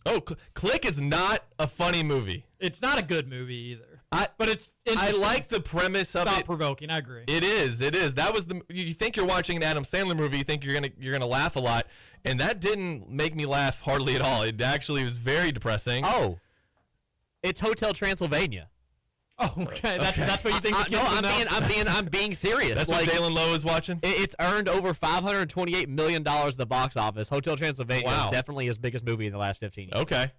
Oh, Click is not a funny movie. It's not a good movie either. But it's I interesting. like the premise of it. Thought-provoking, I agree. It is. That was you think you're watching an Adam Sandler movie, you think you're gonna laugh a lot, and that didn't make me laugh hardly at all. It actually was very depressing. Oh, it's Hotel Transylvania. Oh, okay. That's what you think. No, I'm being serious. That's what Jalen Lowe is watching. It's earned over $528 million at the box office. Hotel Transylvania is definitely his biggest movie in the last 15 years. Okay.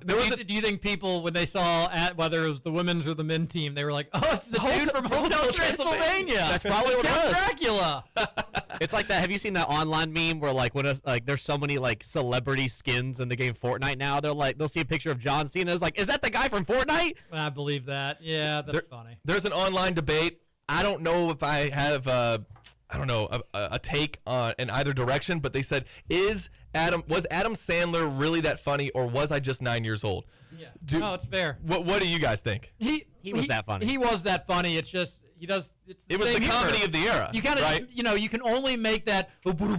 Do you think people, when they saw whether it was the women's or the men team, they were like, "Oh, it's the dude from Hotel Transylvania"? That's probably what it was. Dracula. It's like that. Have you seen that online meme where like there's so many like celebrity skins in the game Fortnite now? They'll see a picture of John Cena. It's like, is that the guy from Fortnite? I believe that. Yeah, that's funny. There's an online debate. I don't know if I have a take on in either direction, but they said, was Adam Sandler really that funny, or was I just 9 years old? Yeah. No, it's fair. What do you guys think? He was that funny. He was that funny. It's just it was the comedy of the era. You kind of right? You can only make that you can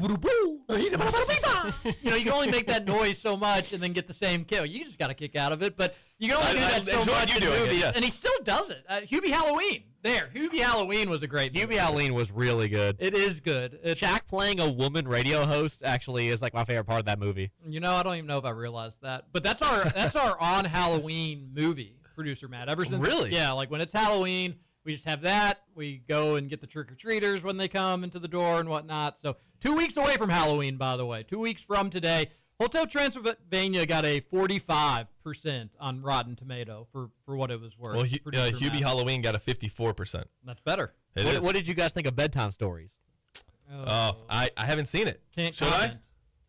only make that noise so much and then get the same kill. You just got a kick out of it, but you can only do that so much in movies, yes. and he still does it. Hubie Halloween. Hubie Halloween was a great movie. Hubie Halloween was really good. It is good. Shaq playing a woman radio host actually is like my favorite part of that movie. I don't even know if I realized that, but that's our on Halloween movie, producer Matt. Ever since like when it's Halloween, we just have that. We go and get the trick-or-treaters when they come into the door and whatnot. So 2 weeks away from Halloween, by the way. 2 weeks from today. Hotel Transylvania got a 45% on Rotten Tomato for what it was worth. Well, Hubie Halloween got a 54%. That's better. What did you guys think of Bedtime Stories? I haven't seen it. Should I?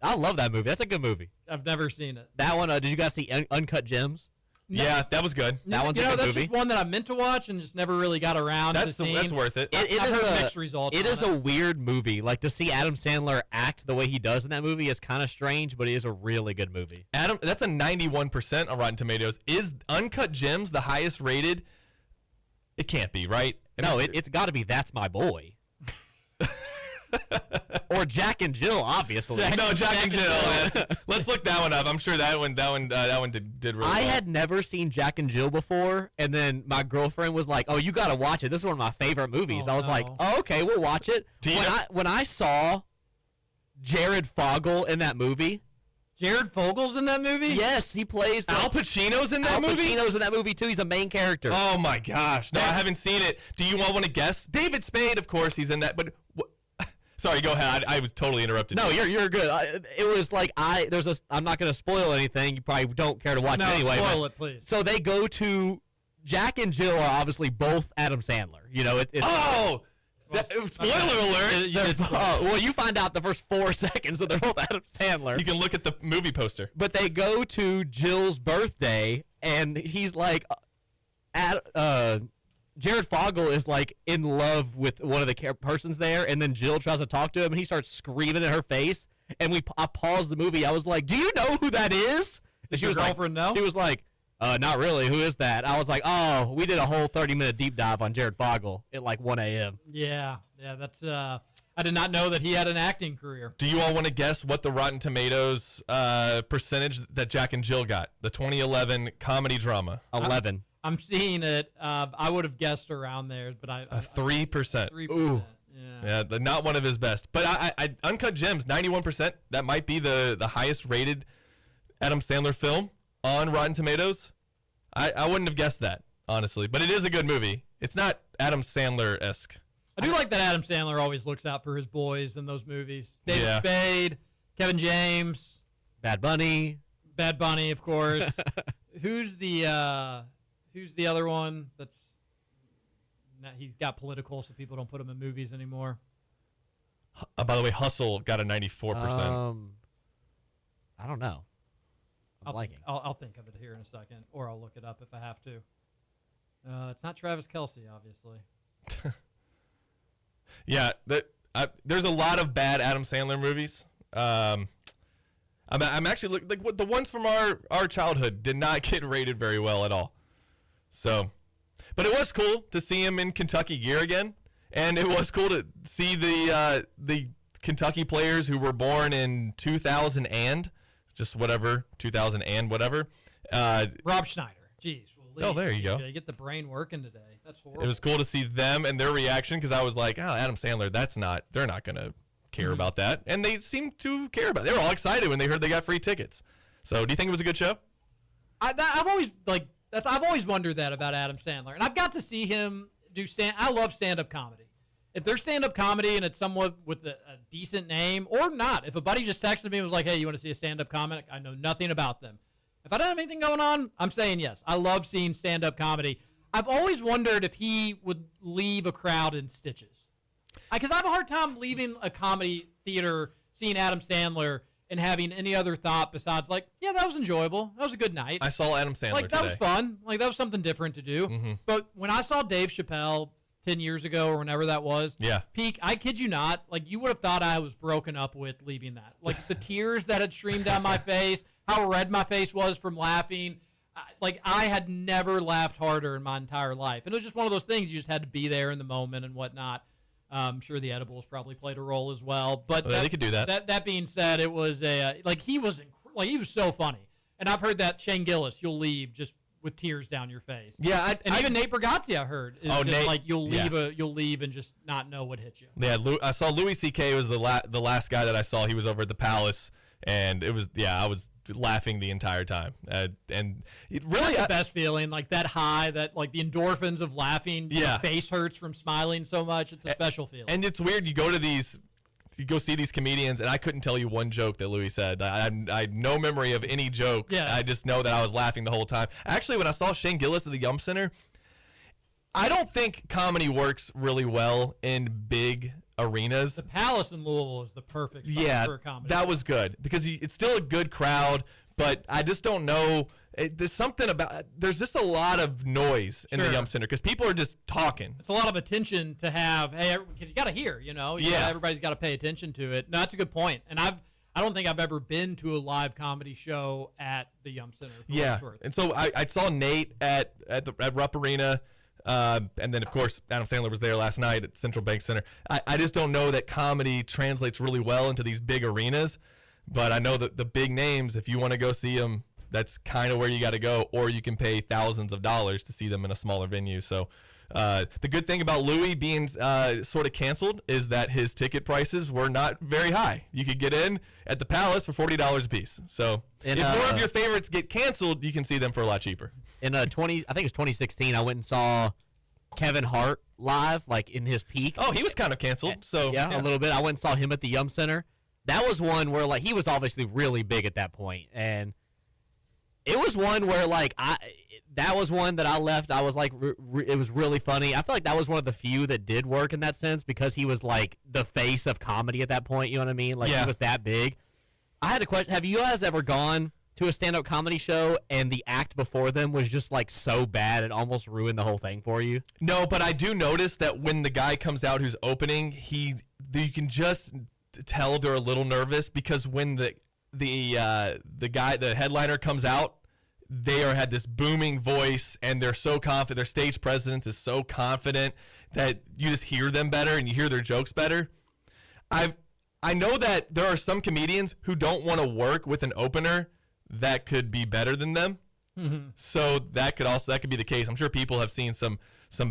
I love that movie. That's a good movie. I've never seen it. That one, did you guys see Uncut Gems? No. Yeah, that was good. That one's a good movie. That's just one that I meant to watch and just never really got around to seeing. That's worth it. I've heard mixed results. It is a weird movie. Like, to see Adam Sandler act the way he does in that movie is kind of strange, but it is a really good movie. That's a 91% on Rotten Tomatoes. Is Uncut Gems the highest rated? It can't be, right? No, it's got to be That's My Boy. Or Jack and Jill, obviously. Jack and Jill. Yes. Let's look that one up. I'm sure that one did really well. I had never seen Jack and Jill before, and then my girlfriend was like, "Oh, you got to watch it. This is one of my favorite movies." I was like, "Oh, okay, we'll watch it." When I saw Jared Fogle in that movie. Jared Fogel's in that movie? Yes, he plays. Al Pacino's in that movie? Al Pacino's in that movie, too. He's a main character. Oh, my gosh. No, I haven't seen it. Do you all want to guess? David Spade, of course, he's in that. But sorry, go ahead. I was totally interrupted. No, you're good. It was like I'm not going to spoil anything. You probably don't care to watch it anyway. Spoil it, please. So they go to Jack and Jill are obviously both Adam Sandler. Spoiler alert. Well, you find out the first 4 seconds that they're both Adam Sandler. You can look at the movie poster. But they go to Jill's birthday, and he's like, Jared Fogle is like in love with one of the persons there, and then Jill tries to talk to him, and he starts screaming in her face. And I paused the movie. I was like, "Do you know who that is?" And she was like, "No." She was like, "Not really. Who is that?" I was like, "Oh, we did a whole 30-minute deep dive on Jared Fogle at like 1 a.m." Yeah, that's. I did not know that he had an acting career. Do you all want to guess what the Rotten Tomatoes percentage that Jack and Jill got? The 2011 comedy drama. 11. I'm seeing it. I would have guessed around there, but 3%. 3%. Ooh. Yeah, not one of his best. But I Uncut Gems, 91%. That might be the highest rated Adam Sandler film on Rotten Tomatoes. I wouldn't have guessed that, honestly. But it is a good movie. It's not Adam Sandler-esque. I do like that Adam Sandler always looks out for his boys in those movies. David Spade, Kevin James. Bad Bunny, of course. Who's the other one he's got political, so people don't put him in movies anymore? By the way, Hustle got a 94%. I don't know. I'll think of it here in a second, or I'll look it up if I have to. It's not Travis Kelce, obviously. Yeah, there's a lot of bad Adam Sandler movies. I'm actually like the ones from our childhood did not get rated very well at all. So, but it was cool to see him in Kentucky gear again, and it was cool to see the Kentucky players who were born in 2000 and just whatever 2000 and whatever. Rob Schneider. Jeez. Oh, there you go. You get the brain working today. That's horrible. It was cool to see them and their reaction because I was like, oh, Adam Sandler, they're not going to care about that. And they seemed to care about it. They were all excited when they heard they got free tickets. So do you think it was a good show? I've always wondered that about Adam Sandler. And I've got to see him do I love stand-up comedy. If there's stand-up comedy and it's somewhat with a decent name or not, if a buddy just texted me and was like, hey, you want to see a stand-up comic? I know nothing about them. If I don't have anything going on, I'm saying yes. I love seeing stand-up comedy. I've always wondered if he would leave a crowd in stitches. Because I have a hard time leaving a comedy theater, seeing Adam Sandler, and having any other thought besides like, yeah, that was enjoyable. That was a good night. I saw Adam Sandler like, that today. was fun. Like, that was something different to do. Mm-hmm. But when I saw Dave Chappelle 10 years ago or whenever that was, peak, I kid you not, like, you would have thought I was broken up with leaving that. Like, the tears that had streamed down my face, how red my face was from laughing. I had never laughed harder in my entire life. And it was just one of those things. You just had to be there in the moment and whatnot. I'm sure the edibles probably played a role as well. But they could do that. That being said, it was he was so funny. And I've heard that Shane Gillis, you'll leave just with tears down your face. Yeah, even Nate Bargatze, I heard, is just Nate, like you'll leave and just not know what hit you. Yeah, I saw Louis C.K. was the last guy that I saw. He was over at the Palace, and it was I was laughing the entire time. And it really the best feeling, like that high, that like the endorphins of laughing. Your face hurts from smiling so much. It's a special feeling. And it's weird. You go see these comedians, and I couldn't tell you one joke that Louis said. I had no memory of any joke. Yeah. I just know that I was laughing the whole time. Actually, when I saw Shane Gillis at the Yum Center, I don't think comedy works really well in big arenas. The Palace in Louisville is the perfect spot for a comedy. That was good because it's still a good crowd, but I just don't know. There's something about there's just a lot of noise in the Yum Center because people are just talking. It's a lot of attention to have. Hey, because you got to hear, everybody's got to pay attention to it. No, that's a good point. And I don't think I've ever been to a live comedy show at the Yum Center. And so I saw Nate at Rupp Arena. And then, of course, Adam Sandler was there last night at Central Bank Center. I just don't know that comedy translates really well into these big arenas. But I know that the big names, if you want to go see them, that's kind of where you got to go. Or you can pay thousands of dollars to see them in a smaller venue. So the good thing about Louis being sort of canceled is that his ticket prices were not very high. You could get in at the Palace for $40 a piece. So if more of your favorites get canceled, you can see them for a lot cheaper. In I think it was 2016, I went and saw Kevin Hart live, like in his peak. Oh, he was kind of canceled. So yeah, a little bit. I went and saw him at the Yum Center. That was one where like he was obviously really big at that point, and it was one where like that was one that I left. I was like, it was really funny. I feel like that was one of the few that did work in that sense because he was like the face of comedy at that point. You know what I mean? Like he was that big. I had a question. Have you guys ever gone to a stand-up comedy show and the act before them was just like so bad it almost ruined the whole thing for you? No, but I do notice that when the guy comes out who's opening, you can just tell they're a little nervous because when the headliner comes out, they had this booming voice and they're so confident. Their stage presence is so confident that you just hear them better and you hear their jokes better. I know that there are some comedians who don't want to work with an opener that could be better than them. Mm-hmm. So that could be the case. I'm sure people have seen some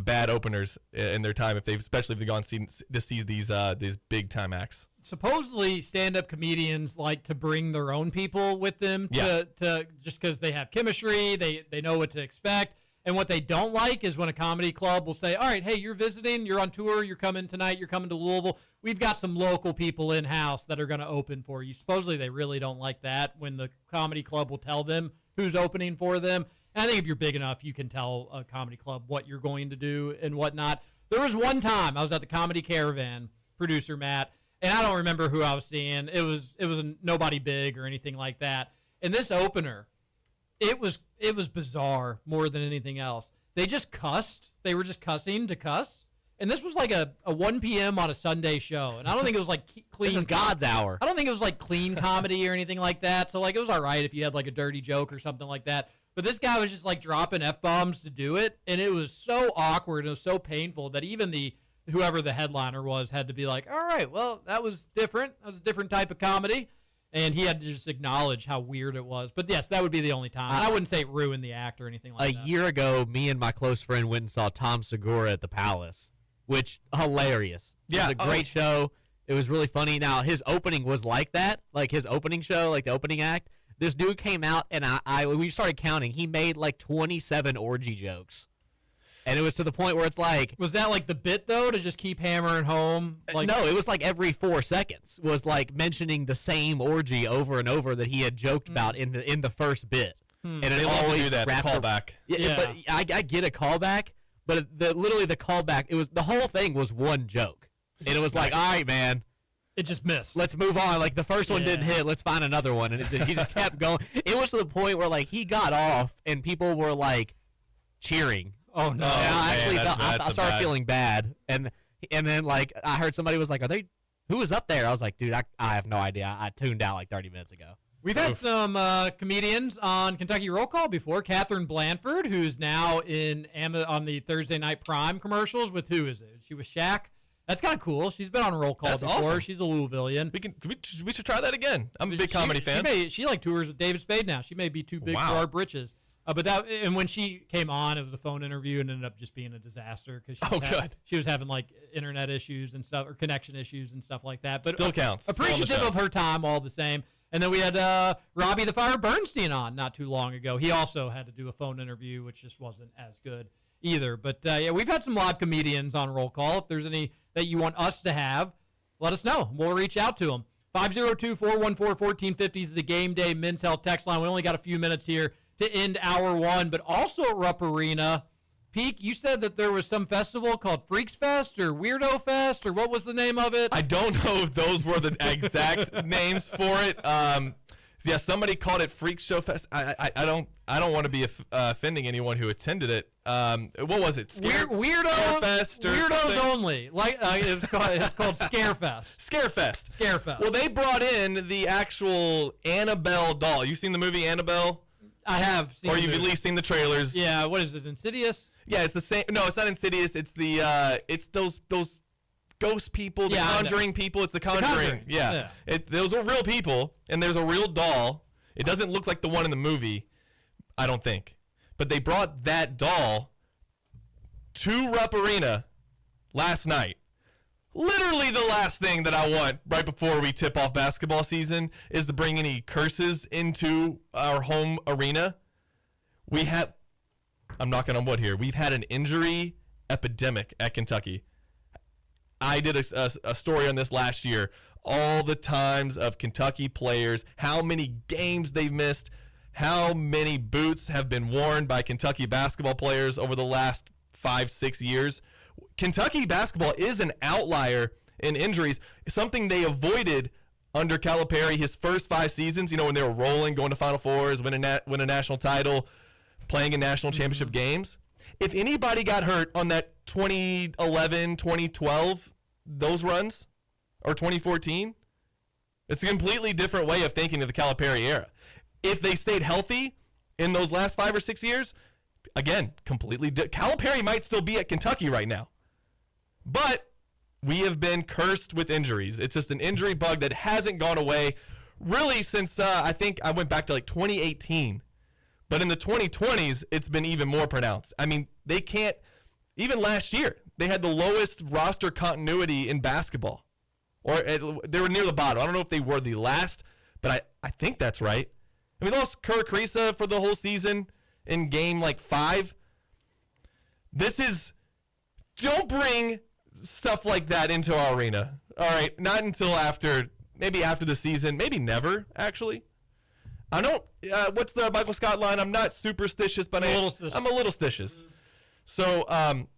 bad openers in their time, especially if they've gone to see these big time acts. Supposedly, stand-up comedians like to bring their own people with them to just because they have chemistry, they know what to expect. And what they don't like is when a comedy club will say, all right, hey, you're visiting, you're on tour, you're coming tonight, you're coming to Louisville. We've got some local people in-house that are going to open for you. Supposedly, they really don't like that when the comedy club will tell them who's opening for them. And I think if you're big enough, you can tell a comedy club what you're going to do and whatnot. There was one time I was at the Comedy Caravan, producer Matt, and I don't remember who I was seeing. It was nobody big or anything like that. And this opener, it was bizarre more than anything else. They just cussed. They were just cussing to cuss. And this was like a 1 p.m. on a Sunday show. And I don't think it was like clean. This is God's hour. I don't think it was like clean comedy or anything like that. So like it was all right if you had like a dirty joke or something like that. But this guy was just like dropping F-bombs to do it. And it was so awkward. It was so painful that even whoever the headliner was had to be like, all right, well, that was different. That was a different type of comedy. And he had to just acknowledge how weird it was. But, yes, that would be the only time. I wouldn't say it ruined the act or anything like that. A year ago, me and my close friend went and saw Tom Segura at the Palace, which, hilarious. Yeah. It was a great show. It was really funny. Now, his opening was like that, like his opening show, like the opening act. This dude came out, and we started counting. He made like 27 orgy jokes. And it was to the point where it's like... Was that like the bit, though, to just keep hammering home? Like, no, it was like every 4 seconds was like mentioning the same orgy over and over that he had joked about in the first bit. and They it love to always do that. The wrapped callback. Yeah, but I get a callback, but literally the callback, it was the whole thing was one joke, and it was like, all right, man, It just missed. let's move on. Like the first one didn't Yeah. hit, let's find another one, and he just kept going. It was to the point where like he got off, and people were like cheering. Oh, no. And man, I started feeling bad, and then like I heard somebody was like, who was up there? I was like, dude, I have no idea. I tuned out like 30 minutes ago. We've had some comedians on Kentucky Roll Call before. Catherine Blanford, who's now on the Thursday Night Prime commercials with who is it? She was Shaq. That's kind of cool. She's been on Roll Call That's before. awesome. She's a Louisvillian. We should try that again. I'm a big comedy fan. She like tours with David Spade now. She may be too big for our britches. And when she came on, it was a phone interview and ended up just being a disaster because she was having like internet issues and stuff or connection issues and stuff like that. But Still counts. Still on the appreciative show. of her time all the same. And then we had Robbie the Fire Bernstein on not too long ago. He also had to do a phone interview, which just wasn't as good either. But yeah, we've had some live comedians on Roll Call. If there's any that you want us to have, let us know. We'll reach out to them. 502-414-1450 is the Game Day Men's Health text line. We only got a few minutes here to end hour one, but also at Rupp Arena. Peak, you said that there was some festival called Freaks Fest or Weirdo Fest, or what was the name of it? I don't know if those were the exact names for it. Yeah, somebody called it Freak Show Fest. I don't want to be offending anyone who attended it. What was it? Scarefest or Weirdos something? only. Like it's called Scarefest. Scarefest. Scarefest. Well, they brought in the actual Annabelle doll. You seen the movie Annabelle? I have seen Or the you've at movie. least seen the trailers. Yeah, what is it? Insidious? Yeah, it's the same. No, it's not Insidious. It's it's those ghost people, the Yeah, I know. Conjuring people. It's the Conjuring. Conjuring, yeah. Those are real people, and there's a real doll. It doesn't look like the one in the movie, I don't think. But they brought that doll to Rupp Arena last night. Literally the last thing that I want right before we tip off basketball season is to bring any curses into our home arena. I'm knocking on wood here. We've had an injury epidemic at Kentucky. I did a story on this last year. All the times of Kentucky players, how many games they've missed, how many boots have been worn by Kentucky basketball players over the last 5-6 years. Kentucky basketball is an outlier in injuries, something they avoided under Calipari his first 5 seasons, when they were rolling, going to Final Fours, win a national title, playing in national championship games. If anybody got hurt on that 2011, 2012, those runs, or 2014, it's a completely different way of thinking of the Calipari era. If they stayed healthy in those last 5 or 6 years, again, Calipari might still be at Kentucky right now. But we have been cursed with injuries. It's just an injury bug that hasn't gone away really since I think I went back to like 2018. But in the 2020s, it's been even more pronounced. I mean, they can't, even last year, they had the lowest roster continuity in basketball. They were near the bottom. I don't know if they were the last, but I think that's right. And we lost Kerr Kriisa for the whole season in game 5. Don't bring stuff like that into our arena. All right, not until maybe after the season, maybe never, actually. I don't, what's the Michael Scott line? I'm not superstitious, but I'm a little stitious. So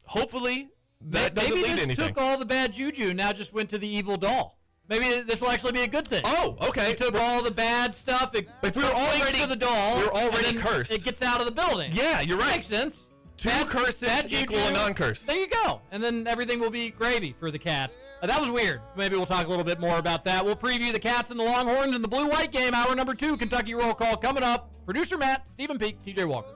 hopefully that doesn't Maybe lead to this anything. took all the bad juju and now just went to the evil doll. Maybe this will actually be a good thing. Oh, okay. It took all the bad stuff. If we were already to the doll, we were already and then cursed. It gets out of the building. Yeah, you're right. Makes sense. Two curses equal a non-curse. There you go. And then everything will be gravy for the Cats. That was weird. Maybe we'll talk a little bit more about that. We'll preview the Cats and the Longhorns in the blue-white game. Hour number 2, Kentucky Roll Call coming up. Producer Matt, Stephen Peak, TJ Walker.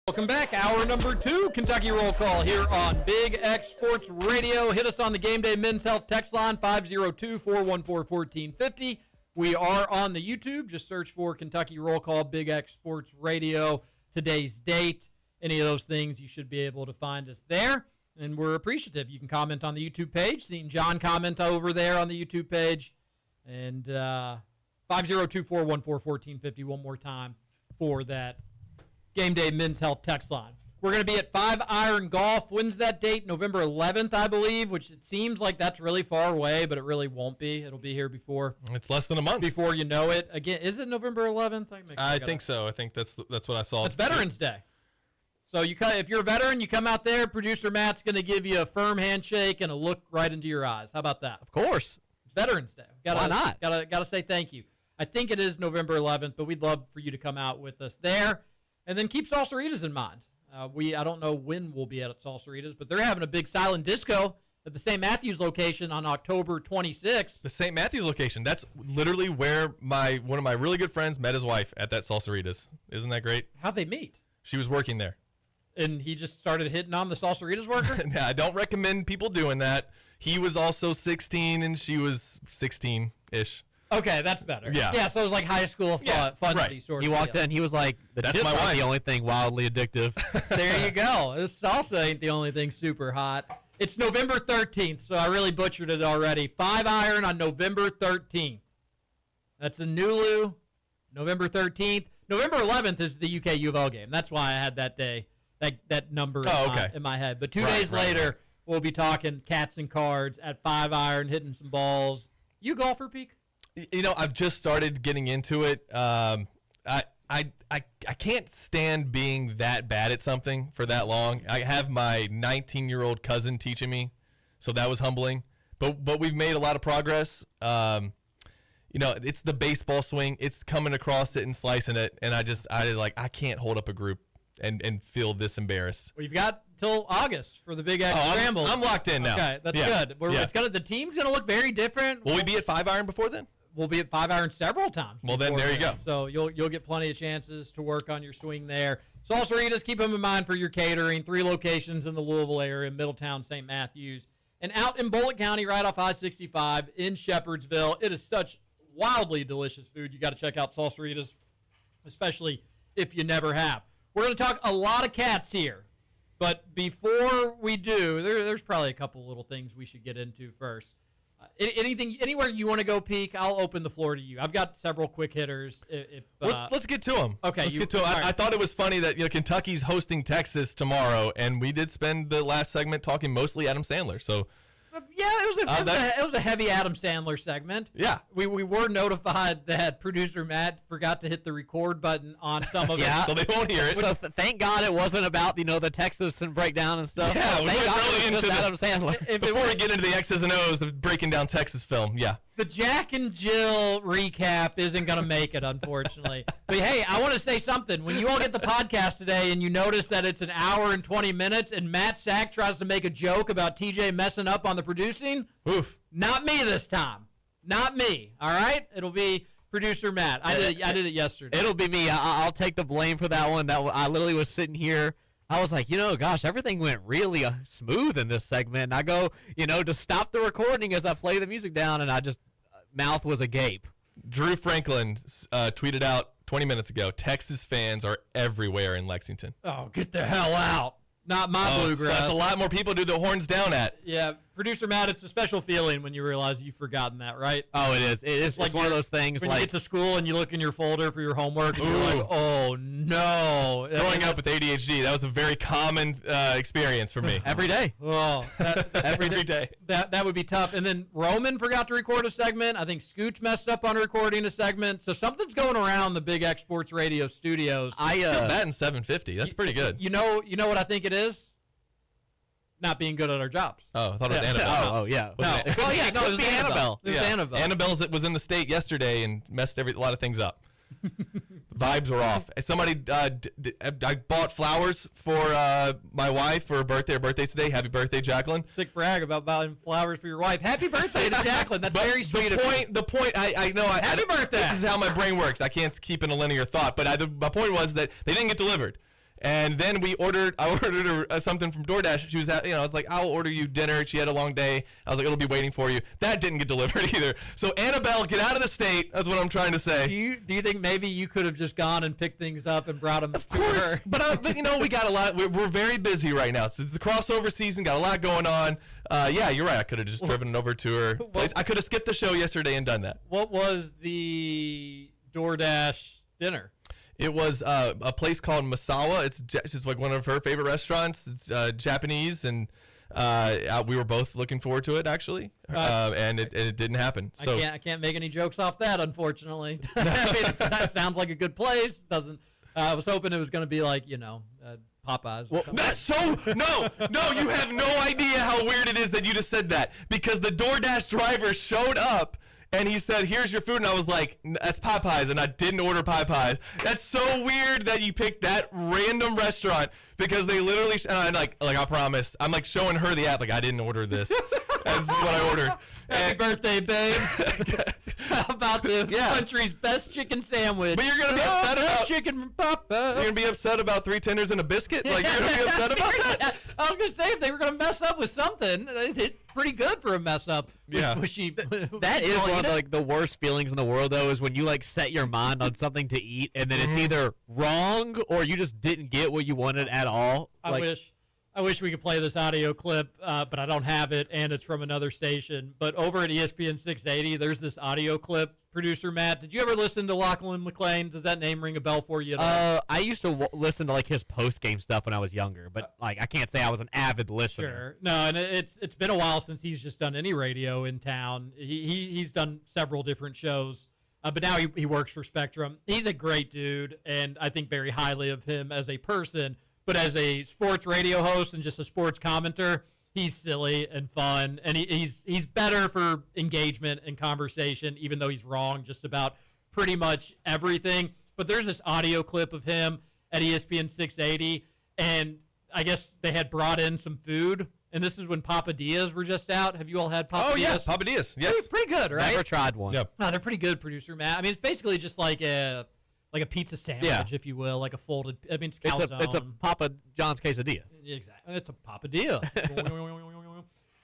Welcome back. Hour number 2, Kentucky Roll Call here on Big X Sports Radio. Hit us on the Game Day Men's Health text line, 502-414-1450. We are on the YouTube. Just search for Kentucky Roll Call, Big X Sports Radio. Today's date, any of those things, you should be able to find us there. And we're appreciative. You can comment on the YouTube page. Seeing John comment over there on the YouTube page. And 502-414-1450 one more time for that Game Day Men's Health text line. We're going to be at 5 Iron Golf. When's that date? November 11th, I believe, which it seems like that's really far away, but it really won't be. It'll be here before. It's less than a month. Before you know it. Again, is it November 11th? I think so. I think that's what I saw. It's Veterans Day. So if you're a veteran, you come out there, producer Matt's going to give you a firm handshake and a look right into your eyes. How about that? Of course. It's Veterans Day. Why not? Gotta say thank you. I think it is November 11th, but we'd love for you to come out with us there. And then keep Salsaritas in mind. I don't know when we'll be at Salsaritas, but they're having a big silent disco at the St. Matthews location on October 26th. The St. Matthews location. That's literally where one of my really good friends met his wife, at that Salsaritas. Isn't that great? How'd they meet? She was working there. And he just started hitting on the Salsaritas worker? I don't recommend people doing that. He was also 16 and she was 16-ish. Okay, that's better. Yeah. So it was like high school fun right. sort He of walked deal. in, he was like, That's chips my aren't wife. the only thing wildly addictive. There you go. This salsa ain't the only thing super hot. It's November 13th, so I really butchered it already. 5 Iron on November 13th. That's the Nulu, November 13th. November 11th is the UK U of L game. That's why I had that day, that number in my head. But 2 days later, we'll be talking cats and cards at 5 Iron, hitting some balls. You a golfer, Peak? You know, I've just started getting into it. I can't stand being that bad at something for that long. I have my 19-year-old cousin teaching me, so that was humbling. But we've made a lot of progress. You know, it's the baseball swing. It's coming across it and slicing it, and I can't hold up a group and feel this embarrassed. Well, you've got till August for the Big X Scramble. I'm locked in now. Okay, that's good. The team's gonna look very different. Will we be at 5 Iron before then? We'll be at 5 Iron several times. Well, then there you go. So you'll get plenty of chances to work on your swing there. Salsaritas, keep them in mind for your catering. 3 locations in the Louisville area, Middletown, St. Matthews, and out in Bullitt County, right off I-65 in Shepherdsville. It is such wildly delicious food. You got to check out Salsaritas, especially if you never have. We're going to talk a lot of cats here, but before we do, there's probably a couple little things we should get into first. Anywhere you want to go, Peak, I'll open the floor to you. I've got several quick hitters. Let's get to them. Okay, let's get to them. I thought it was funny that Kentucky's hosting Texas tomorrow, and we did spend the last segment talking mostly Adam Sandler. So yeah, it was a heavy Adam Sandler segment. Yeah, we were notified that producer Matt forgot to hit the record button on some of it, so they won't hear it. So thank God it wasn't about the Texas and breakdown and stuff. Yeah, we thank went God really it was into just Adam Sandler. Before we get into the X's and O's of breaking down Texas film, yeah. The Jack and Jill recap isn't going to make it, unfortunately. But, hey, I want to say something. When you all get the podcast today and you notice that it's an hour and 20 minutes and Matt Sack tries to make a joke about TJ messing up on the producing, oof. Not me this time. Not me, all right? It'll be producer Matt. I did it yesterday. It'll be me. I'll take the blame for that one. I literally was sitting here. I was like, gosh, everything went really smooth in this segment. And I go, to stop the recording as I play the music down, and I just, mouth was agape. Drew Franklin tweeted out 20 minutes ago, Texas fans are everywhere in Lexington. Oh, get the hell out. Not my bluegrass. That's a lot more people do the horns down at. Yeah, producer Matt, it's a special feeling when you realize you've forgotten that, right? Oh, it is. It's like one of those things. When you get to school and you look in your folder for your homework, and you're like, oh, no. Growing up with ADHD, that was a very common experience for me. Every day. Oh, every day. That would be tough. And then Roman forgot to record a segment. I think Scooch messed up on recording a segment. So something's going around the Big X Sports Radio studios. That in 750. That's pretty good. You know what I think it is? Not being good at our jobs. Oh, I thought it was Annabelle. Oh, yeah. No. Well, yeah, no, it was Annabelle. It was Annabelle. Annabelle was in the state yesterday and messed a lot of things up. Vibes were off. Somebody, I bought flowers for my wife for her birthday. Her birthday's today. Happy birthday, Jacqueline. Sick brag about buying flowers for your wife. Happy birthday to Jacqueline. That's very sweet of you. The point, I know. Happy birthday. This is how my brain works. I can't keep in a linear thought. But my point was that they didn't get delivered. And then I ordered her something from DoorDash. She was I was like, I'll order you dinner. She had a long day. I was like, it'll be waiting for you. That didn't get delivered either. So Annabelle, get out of the state. That's what I'm trying to say. Do you think maybe you could have just gone and picked things up and brought them Of course, but we got a lot. We're very busy right now. So it's the crossover season. Got a lot going on. Yeah, you're right. I could have just driven over to her place. I could have skipped the show yesterday and done that. What was the DoorDash dinner? It was a place called Masawa. It's just like one of her favorite restaurants. It's Japanese, and we were both looking forward to it actually, and it didn't happen. So I can't make any jokes off that, unfortunately. I mean, that sounds like a good place. Doesn't. I was hoping it was going to be like Popeyes. Well, that's so no. You have no idea how weird it is that you just said that, because the DoorDash driver showed up. And he said, "Here's your food," and I was like, "That's Popeyes," and I didn't order Popeyes. That's so weird that you picked that random restaurant, because they literally. And I'm like I promise, I'm like showing her the app, like I didn't order this. That's what I ordered. Happy birthday, babe! How about the country's best chicken sandwich? But you're gonna be upset about chicken from Popeyes. You're gonna be upset about 3 tenders and a biscuit. Like you're gonna be upset about that. I was gonna say, if they were gonna mess up with something, it's pretty good for a mess up. Yeah. That is one of the worst feelings in the world, though, is when you set your mind on something to eat and then it's either wrong or you just didn't get what you wanted at all. I wish we could play this audio clip, but I don't have it, and it's from another station. But over at ESPN 680, there's this audio clip. Producer Matt, did you ever listen to Lachlan McLean? Does that name ring a bell for you at all? I used to listen to his post-game stuff when I was younger, but I can't say I was an avid listener. Sure. No, and it's been a while since he's just done any radio in town. He's done several different shows, but now he works for Spectrum. He's a great dude, and I think very highly of him as a person. But as a sports radio host and just a sports commenter, he's silly and fun, and he's better for engagement and conversation, even though he's wrong just about pretty much everything. But there's this audio clip of him at ESPN 680, and I guess they had brought in some food, and this is when Papadias were just out. Have you all had Papadias? Oh, yeah, Papadias, yes. Pretty good, right? Never tried one. Yep. No, they're pretty good, producer Matt. I mean, it's basically just like a pizza sandwich, if you will, like a folded. I mean, it's a Papa John's quesadilla. Exactly, it's a Papadilla.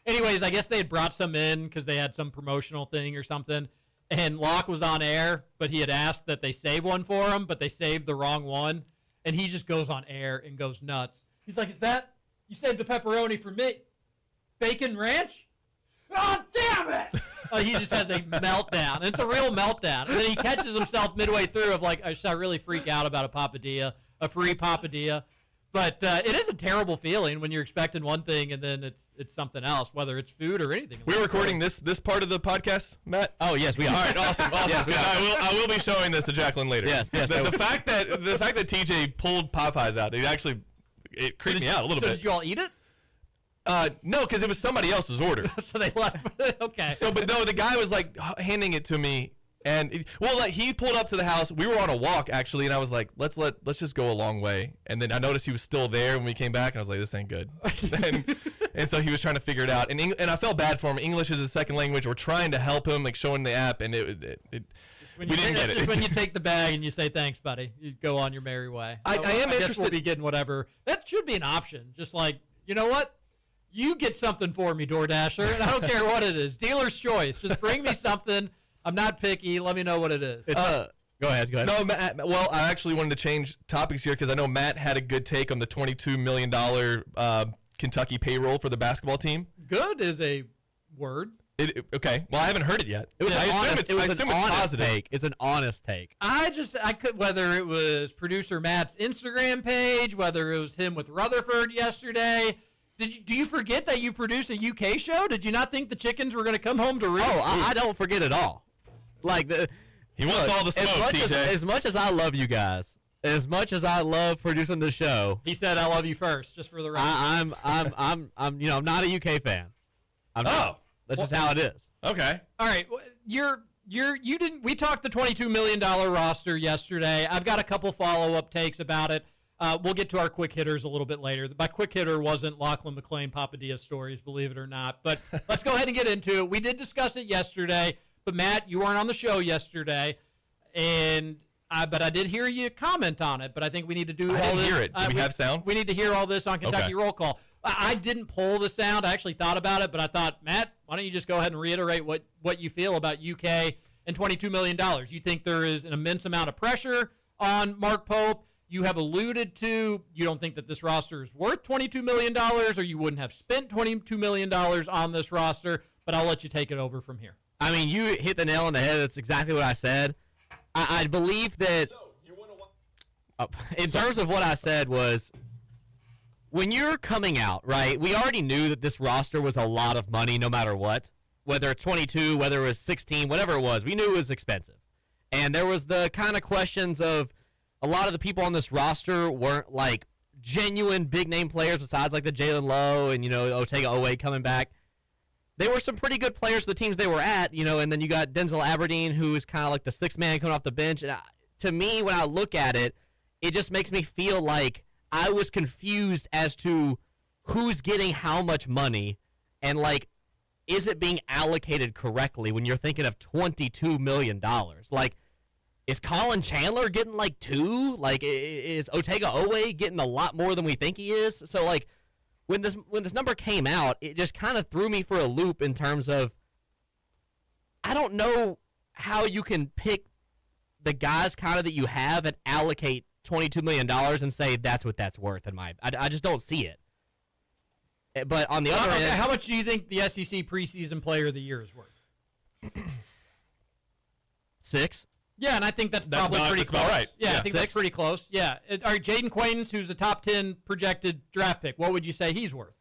Anyways, I guess they had brought some in because they had some promotional thing or something, and Locke was on air, but he had asked that they save one for him, but they saved the wrong one, and he just goes on air and goes nuts. He's like, "Is that you saved the pepperoni for me? Bacon ranch? Oh, damn it!" He just has a meltdown. It's a real meltdown. And then he catches himself midway through of should I really freak out about a free Papadilla? But it is a terrible feeling when you're expecting one thing and then it's something else, whether it's food or anything. We're recording this part of the podcast, Matt? Oh, yes, we are. All right, awesome. Yes, I will be showing this to Jacqueline later. Yes. The fact that TJ pulled Popeyes out, it creeped me out a little bit. So did you all eat it? No, because it was somebody else's order. So they left. Okay. But no, the guy was handing it to me, and he pulled up to the house. We were on a walk actually, and I was like, let's just go a long way. And then I noticed he was still there when we came back, and I was like, this ain't good. and so he was trying to figure it out, and I felt bad for him. English is his second language. We're trying to help him, showing the app, and we didn't get it. Just when you take the bag and you say thanks, buddy, you go on your merry way. I am interested. interested. We'll be getting whatever. That should be an option. Just you know what? You get something for me, DoorDasher, and I don't care what it is. Dealer's choice. Just bring me something. I'm not picky. Let me know what it is. Go ahead. No, Matt, well, I actually wanted to change topics here because I know Matt had a good take on the $22 million Kentucky payroll for the basketball team. Good is a word. Okay. Well, I haven't heard it yet. It was an honest take. It's an honest take. I could, whether it was producer Matt's Instagram page, whether it was him with Rutherford yesterday. Do you forget that you produce a UK show? Did you not think the chickens were going to come home to roost? Oh, I don't forget at all. He wants all the smoke, TJ. As much as I love you guys, as much as I love producing the show, he said, "I love you first," just for the record. I'm not a UK fan. I'm not. That's just how it is. Okay. All right. You didn't. We talked the $22 million roster yesterday. I've got a couple follow-up takes about it. We'll get to our quick hitters a little bit later. My quick hitter wasn't Lachlan McLean Papadilla stories, believe it or not. But let's go ahead and get into it. We did discuss it yesterday, but Matt, you weren't on the show yesterday, and But I did hear you comment on it. But I think we need to do I all didn't this. hear it. Do we have sound? We need to hear all this on Kentucky Okay. Roll Call. I didn't pull the sound. I actually thought about it, but I thought, Matt, why don't you just go ahead and reiterate what you feel about UK and $22 million? You think there is an immense amount of pressure on Mark Pope. You have alluded to you don't think that this roster is worth $22 million, or you wouldn't have spent $22 million on this roster, but I'll let you take it over from here. I mean, you hit the nail on the head. That's exactly what I said. I believe that in terms of what I said was when you're coming out, right, we already knew that this roster was a lot of money no matter what, whether it's 22, whether it was 16, whatever it was. We knew it was expensive. And there was the kind of questions of a lot of the people on this roster weren't like genuine big-name players besides like the Jalen Lowe and, Otega Owe coming back. They were some pretty good players for the teams they were at, and then you got Denzel Aberdeen, who is kind of like the sixth man coming off the bench. And to me, when I look at it, it just makes me feel like I was confused as to who's getting how much money and, like, is it being allocated correctly when you're thinking of $22 million? Like, is Colin Chandler getting, like, 2? Like, is Otega Owe getting a lot more than we think he is? So, like, when this number came out, it just kind of threw me for a loop in terms of I don't know how you can pick the guys kind of that you have and allocate $22 million and say that's what that's worth. I just don't see it. But on the other hand, how much do you think the SEC preseason player of the year is worth? 6. Yeah, and I think that's probably pretty close. About right. Yeah, I think 6? that's pretty close. Yeah. All right, Jaden Quaintance, who's a top 10 projected draft pick, what would you say he's worth?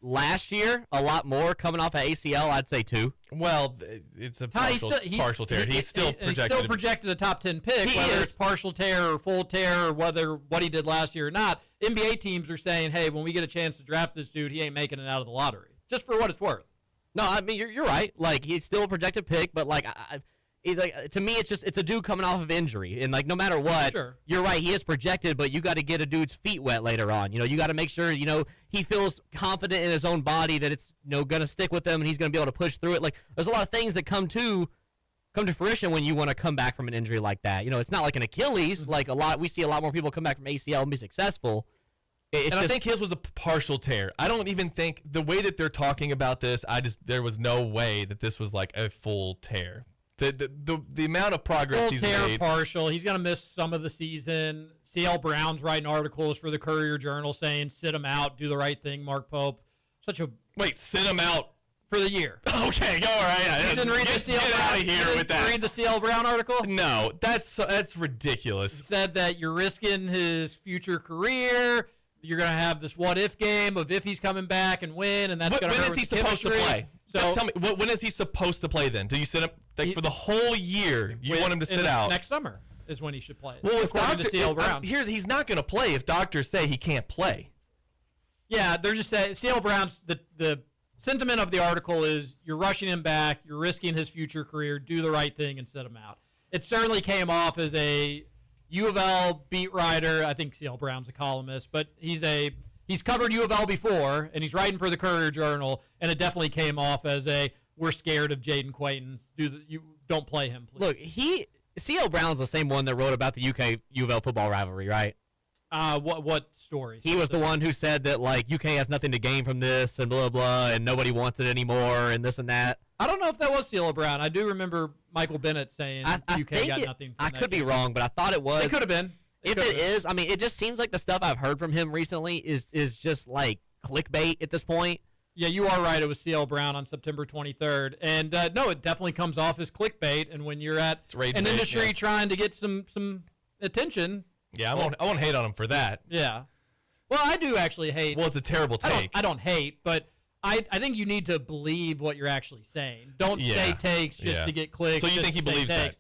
Last year, a lot more coming off of ACL. I'd say 2. Well, it's a partial tear. He's still projected a top 10 pick, He whether is. it's partial tear or full tear or whether what he did last year or not. NBA teams are saying, hey, when we get a chance to draft this dude, he ain't making it out of the lottery. Just for what it's worth. No, I mean you're right. Like he's still a projected pick, but like he's like to me it's a dude coming off of injury, and like no matter what, Sure. You're right. He is projected, but you got to get a dude's feet wet later on. You got to make sure he feels confident in his own body that it's going to stick with him and he's going to be able to push through it. Like there's a lot of things that come to fruition when you want to come back from an injury like that. It's not like an Achilles. Mm-hmm. Like we see a lot more people come back from ACL and be successful. I think his was a partial tear. I don't even think the way that they're talking about this, there was no way that this was like a full tear. The amount of progress Full he's tear, made. partial. He's going to miss some of the season. CL Brown's writing articles for the Courier-Journal saying, sit him out, do the right thing, Mark Pope. Wait, sit him out for the year. Okay, go all right. You didn't read the CL Brown. Out of here with that. Read the CL Brown article? No, that's He ridiculous. said that you're risking his future career. You're going to have this what-if game of if he's coming back and win, and that's going to hurt When is he with supposed to chemistry. play? So Tell me, when is he supposed to play then? Do you sit him for the whole year? You want him to sit out? Next summer is when he should play. Well, if according to CL Brown. he's not going to play if doctors say he can't play. Yeah, they're just saying CL Brown's the sentiment of the article is you're rushing him back, you're risking his future career, do the right thing and sit him out. It certainly came off as a U of L beat writer. I think CL Brown's a columnist, but he's covered U of L before, and he's writing for the Courier-Journal, and it definitely came off as we're scared of Jaden Quaintance. You don't play him, please. Look, CL Brown's the same one that wrote about the UK U of L football rivalry, right? What story? He was the one who said that like UK has nothing to gain from this and blah blah, and nobody wants it anymore and this and that. I don't know if that was CL Brown. I do remember Michael Bennett saying UK got nothing. I could be wrong, but I thought it was. It could have been. If it is, I mean, it just seems like the stuff I've heard from him recently is just like clickbait at this point. Yeah, you are right. It was CL Brown on September 23rd. And, no, it definitely comes off as clickbait. And when you're at an industry trying to get some attention. Yeah, I won't hate on him for that. Yeah. Well, I do actually hate. Well, it's a terrible take. I don't hate, but I think you need to believe what you're actually saying. Don't say takes just to get clicks. So you think he believes that?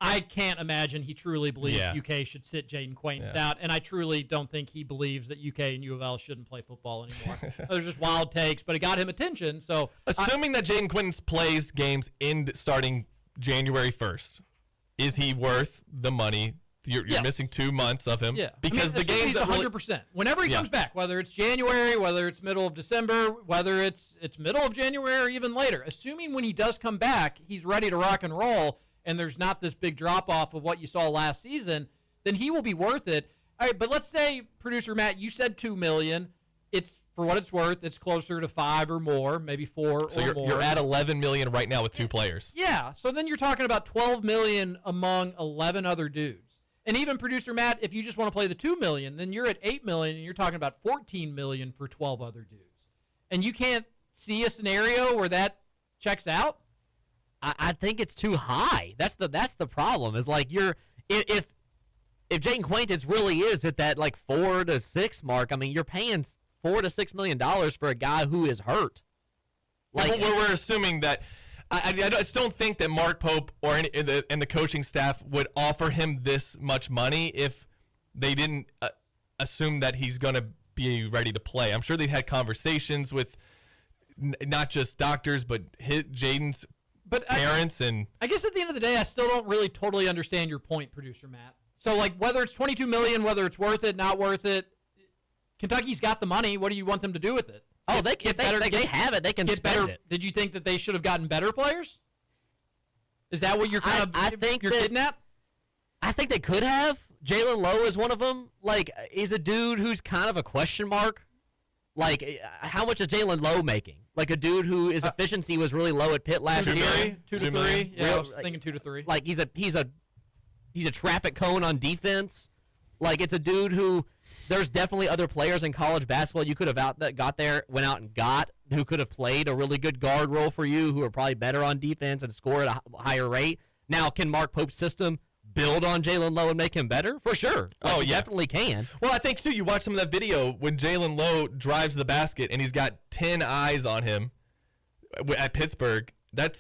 I can't imagine he truly believes UK should sit Jaden Quaintance out, and I truly don't think he believes that UK and U of L shouldn't play football anymore. Those are just wild takes, but it got him attention. So, assuming that Jaden Quaintance plays games starting January 1st, is he worth the money? You're missing 2 months of him. Yeah, because the game's 100%. Whenever he comes back, whether it's January, whether it's middle of December, whether it's middle of January or even later, assuming when he does come back, he's ready to rock and roll. and there's not this big drop-off of what you saw last season, then he will be worth it. All right, but let's say, producer Matt, you said $2 million. It's, for what it's worth, it's closer to 5 or more, maybe 4 So or more. you're at $11 million right now with 2 players. Yeah, so then you're talking about $12 million among 11 other dudes. And even producer Matt, if you just want to play the $2 million, then you're at $8 million, and you're talking about $14 million for 12 other dudes. And you can't see a scenario where that checks out. I think it's too high. That's the problem. Is like if Jaden Quaintance really is at that like 4 to 6 mark, I mean, you're paying $4 to $6 million for a guy who is hurt. Like we're assuming that. I just don't think that Mark Pope or any and the coaching staff would offer him this much money if they didn't assume that he's going to be ready to play. I'm sure they've had conversations with not just doctors, but Jaden's parents. I guess at the end of the day, I still don't really totally understand your point, producer Matt. So, like, whether it's $22 million, whether it's worth it, not worth it, Kentucky's got the money. What do you want them to do with it? Oh, they have it. They can spend better. it. Did you think that they should have gotten better players? Is that what you're getting at? I think they could have. Jalen Lowe is one of them. Like, he's a dude who's kind of a question mark. Like, how much is Jalen Lowe making? Like a dude who his efficiency was really low at Pitt last year. 2 to 3. Yeah, I was thinking 2 to 3. Like he's a traffic cone on defense. Like it's a dude who there's definitely other players in college basketball you could have went out and got who could have played a really good guard role for you, who are probably better on defense and score at a higher rate. Now, can Mark Pope's system build on Jalen Lowe and make him better? For sure. Like, he definitely can. Well, I think, too, you watch some of that video when Jalen Lowe drives the basket and he's got 10 eyes on him at Pittsburgh. They're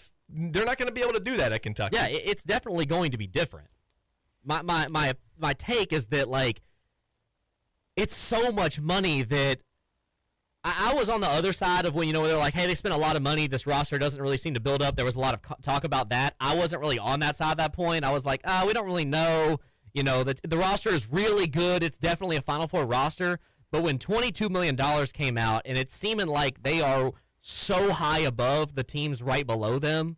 not going to be able to do that at Kentucky. Yeah, it's definitely going to be different. My take is that, like, it's so much money that I was on the other side of when, they're like, hey, they spent a lot of money. This roster doesn't really seem to build up. There was a lot of talk about that. I wasn't really on that side at that point. I was like, we don't really know. The roster is really good. It's definitely a Final Four roster. But when $22 million came out, and it's seeming like they are so high above the teams right below them,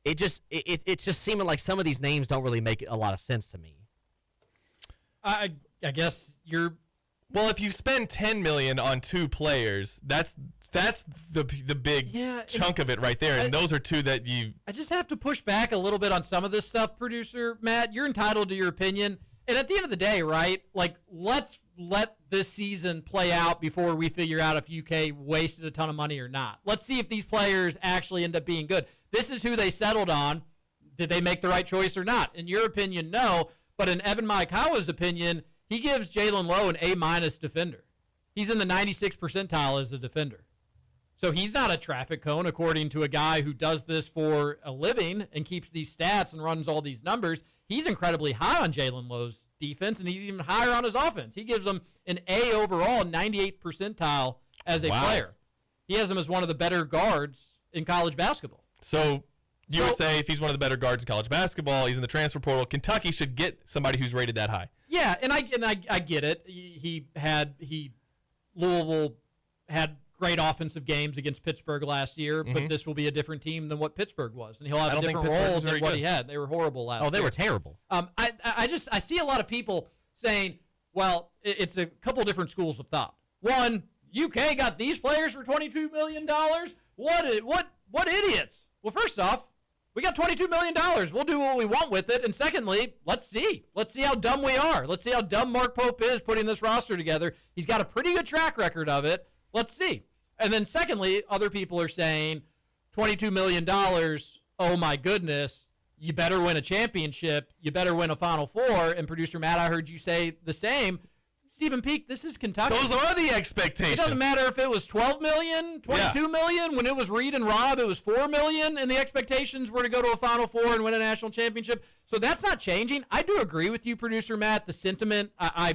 it's just seeming like some of these names don't really make a lot of sense to me. I guess you're. Well, if you spend $10 million on 2 players, that's the big chunk of it right there, and those are 2 that you. I just have to push back a little bit on some of this stuff, producer Matt. You're entitled to your opinion, and at the end of the day, right? Like, let's let this season play out before we figure out if UK wasted a ton of money or not. Let's see if these players actually end up being good. This is who they settled on. Did they make the right choice or not? In your opinion, no. But in Evan Maikawa's opinion, he gives Jalen Lowe an A- defender. He's in the 96th percentile as a defender. So he's not a traffic cone, according to a guy who does this for a living and keeps these stats and runs all these numbers. He's incredibly high on Jalen Lowe's defense, and he's even higher on his offense. He gives him an A overall, 98th percentile as a player. He has him as one of the better guards in college basketball. So you would say if he's one of the better guards in college basketball, he's in the transfer portal, Kentucky should get somebody who's rated that high. Yeah, and I get it. Louisville had great offensive games against Pittsburgh last year, but this will be a different team than what Pittsburgh was, and he'll have a different role than what he had. They were horrible last year. Oh, they were terrible. I see a lot of people saying, well, it's a couple different schools of thought. One, UK got these players for $22 million. What idiots? Well, first off, we got $22 million. We'll do what we want with it. And secondly, let's see. Let's see how dumb we are. Let's see how dumb Mark Pope is putting this roster together. He's got a pretty good track record of it. Let's see. And then secondly, other people are saying $22 million, oh my goodness, you better win a championship. You better win a Final Four. And producer Matt, I heard you say the same. Stephen Peak, this is Kentucky. Those are the expectations. It doesn't matter if it was $12 million, $22 million. When it was Reed and Rob, it was $4 million, and the expectations were to go to a Final Four and win a national championship. So that's not changing. I do agree with you, producer Matt. The sentiment, I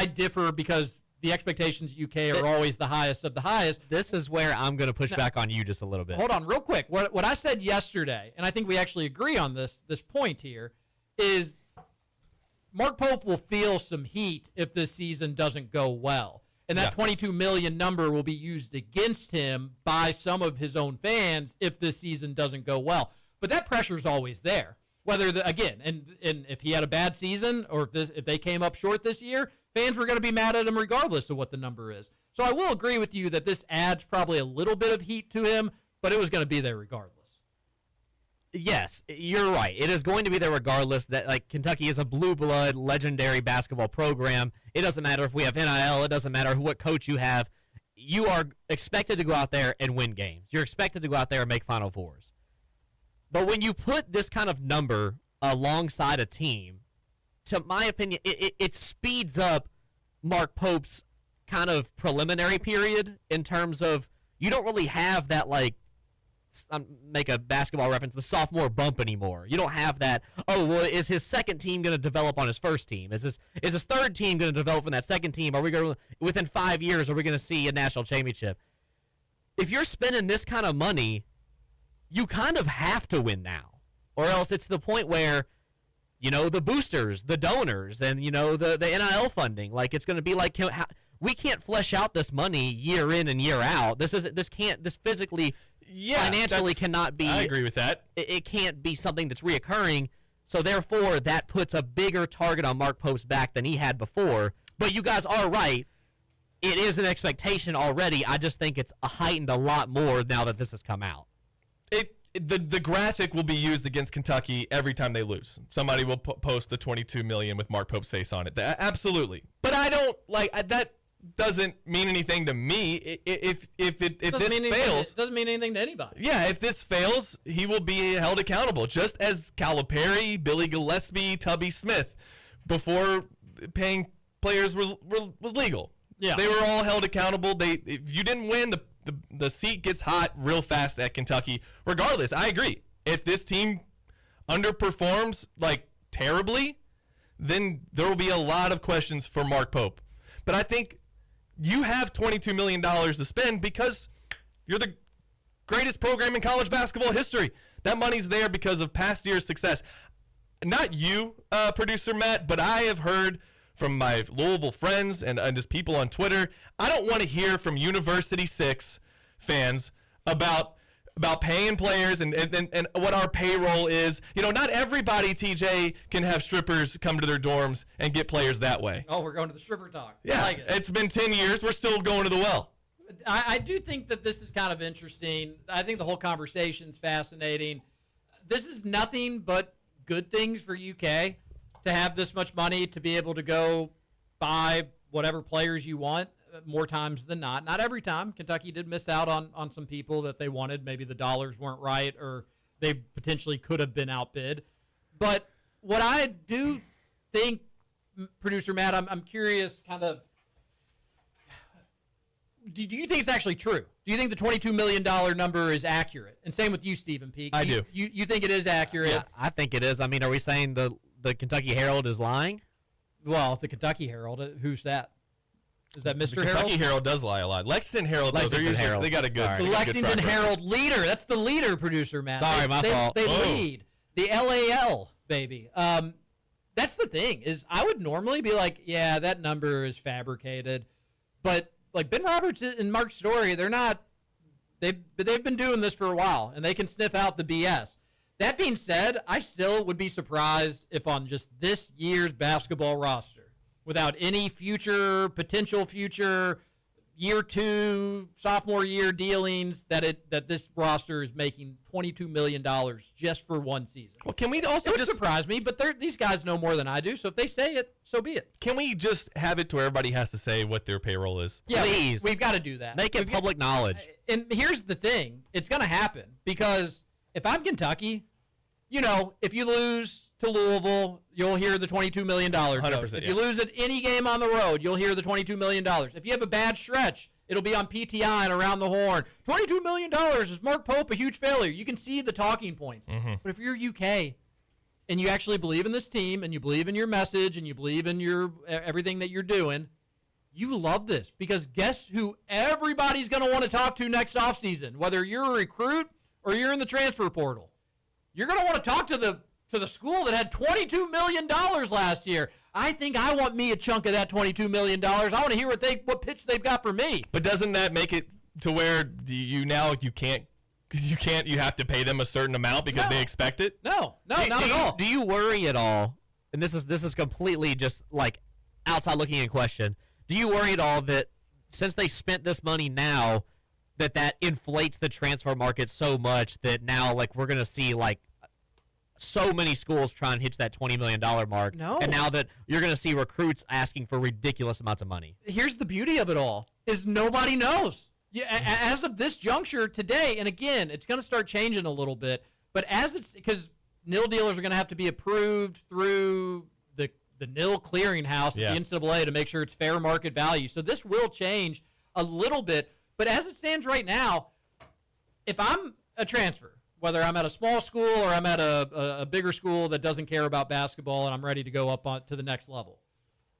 differ because the expectations at UK are always the highest of the highest. This is where I'm going to push back on you just a little bit. Hold on, real quick. What I said yesterday, and I think we actually agree on this point here, is Mark Pope will feel some heat if this season doesn't go well. And that $22 million number will be used against him by some of his own fans if this season doesn't go well. But that pressure is always there. Whether and if he had a bad season or if they came up short this year, fans were going to be mad at him regardless of what the number is. So I will agree with you that this adds probably a little bit of heat to him, but it was going to be there regardless. Yes, you're right. It is going to be there regardless. That like Kentucky is a blue blood, legendary basketball program. It doesn't matter if we have NIL. It doesn't matter what coach you have. You are expected to go out there and win games. You're expected to go out there and make Final Fours. But when you put this kind of number alongside a team, to my opinion, it speeds up Mark Pope's kind of preliminary period in terms of you don't really have that, like, make a basketball reference, the sophomore bump anymore. You don't have that, oh, well, is his second team going to develop on his first team? Is his third team going to develop from that second team? Are we going to, within 5 years, are we going to see a national championship? If you're spending this kind of money, you kind of have to win now, or else it's the point where, the boosters, the donors, and, the NIL funding, like it's going to be like, we can't flesh out this money year in and year out. This physically, financially cannot be. I agree with that. It can't be something that's reoccurring. So therefore, that puts a bigger target on Mark Pope's back than he had before. But you guys are right. It is an expectation already. I just think it's heightened a lot more now that this has come out. The graphic will be used against Kentucky every time they lose. Somebody will post the $22 million with Mark Pope's face on it. Absolutely. But I don't that. Doesn't mean anything to me. If this fails, it doesn't mean anything to anybody. Yeah, if this fails, he will be held accountable, just as Calipari, Billy Gillispie, Tubby Smith, before paying players was legal. Yeah, they were all held accountable. If you didn't win, the seat gets hot real fast at Kentucky. Regardless, I agree. If this team underperforms like terribly, then there will be a lot of questions for Mark Pope. But I think you have $22 million to spend because you're the greatest program in college basketball history. That money's there because of past year's success. Not you, producer Matt, but I have heard from my Louisville friends and just people on Twitter. I don't want to hear from University 6 fans about paying players and what our payroll is. Not everybody, TJ, can have strippers come to their dorms and get players that way. Oh, we're going to the stripper talk. Yeah, I like it. It's been 10 years. We're still going to the well. I do think that this is kind of interesting. I think the whole conversation's fascinating. This is nothing but good things for UK to have this much money to be able to go buy whatever players you want. More times than not. Not every time. Kentucky did miss out on some people that they wanted. Maybe the dollars weren't right or they potentially could have been outbid. But what I do think, producer Matt, I'm curious kind of, do you think it's actually true? Do you think the $22 million number is accurate? And same with you, Stephen Peake. I do. You think it is accurate? Yeah, I think it is. I mean, are we saying the Kentucky Herald is lying? Well, the Kentucky Herald, who's that? Is that Mr. The Herald? Kentucky Herald does lie a lot. Lexington Herald, Herald. They got a good. Sorry. The good Lexington track record. Herald leader. That's the leader, producer Matt. Sorry, my fault. They Oh. lead the LAL, baby. That's the thing is I would normally be like, yeah, that number is fabricated, but like Ben Roberts and Mark Story, they're not. They've been doing this for a while, and they can sniff out the BS. That being said, I still would be surprised if on just this year's basketball roster, without any potential future year two, sophomore year dealings, that this roster is making $22 million just for one season. Well, can we also It would just surprise me, but these guys know more than I do, so if they say it, so be it. can we just have it to where everybody has to say what their payroll is? Yeah, Please. we've got to do that. Make it We've public knowledge. And here's the thing. It's going to happen because if I'm Kentucky, if you lose to Louisville, you'll hear the $22 million. 100%, If you lose at any game on the road, you'll hear the $22 million. If you have a bad stretch, it'll be on PTI and around the horn. $22 million. Is Mark Pope a huge failure? You can see the talking points. Mm-hmm. But if you're UK and you actually believe in this team and you believe in your message and you believe in your everything that you're doing, you love this because guess who everybody's going to want to talk to next offseason, whether you're a recruit or you're in the transfer portal. You're going to want to talk to the school that had $22 million last year. I think I want me a chunk of that $22 million. I want to hear what pitch they've got for me. But doesn't that make it to where you can't You have to pay them a certain amount because they expect it. No, not at all. Do you worry at all? And this is completely just like outside looking in question. Do you worry at all that since they spent this money now, that inflates the transfer market so much that now like we're gonna see like so many schools try and hit that $20 million mark? No. And now that you're gonna see recruits asking for ridiculous amounts of money. Here's the beauty of it all: is nobody knows. Yeah, as of this juncture today, and again, it's going to start changing a little bit. But as it's because nil dealers are going to have to be approved through the nil clearinghouse at the NCAA to make sure it's fair market value. So this will change a little bit. But as it stands right now, if I'm a transfer, whether I'm at a small school or I'm at a bigger school that doesn't care about basketball and I'm ready to go up to the next level,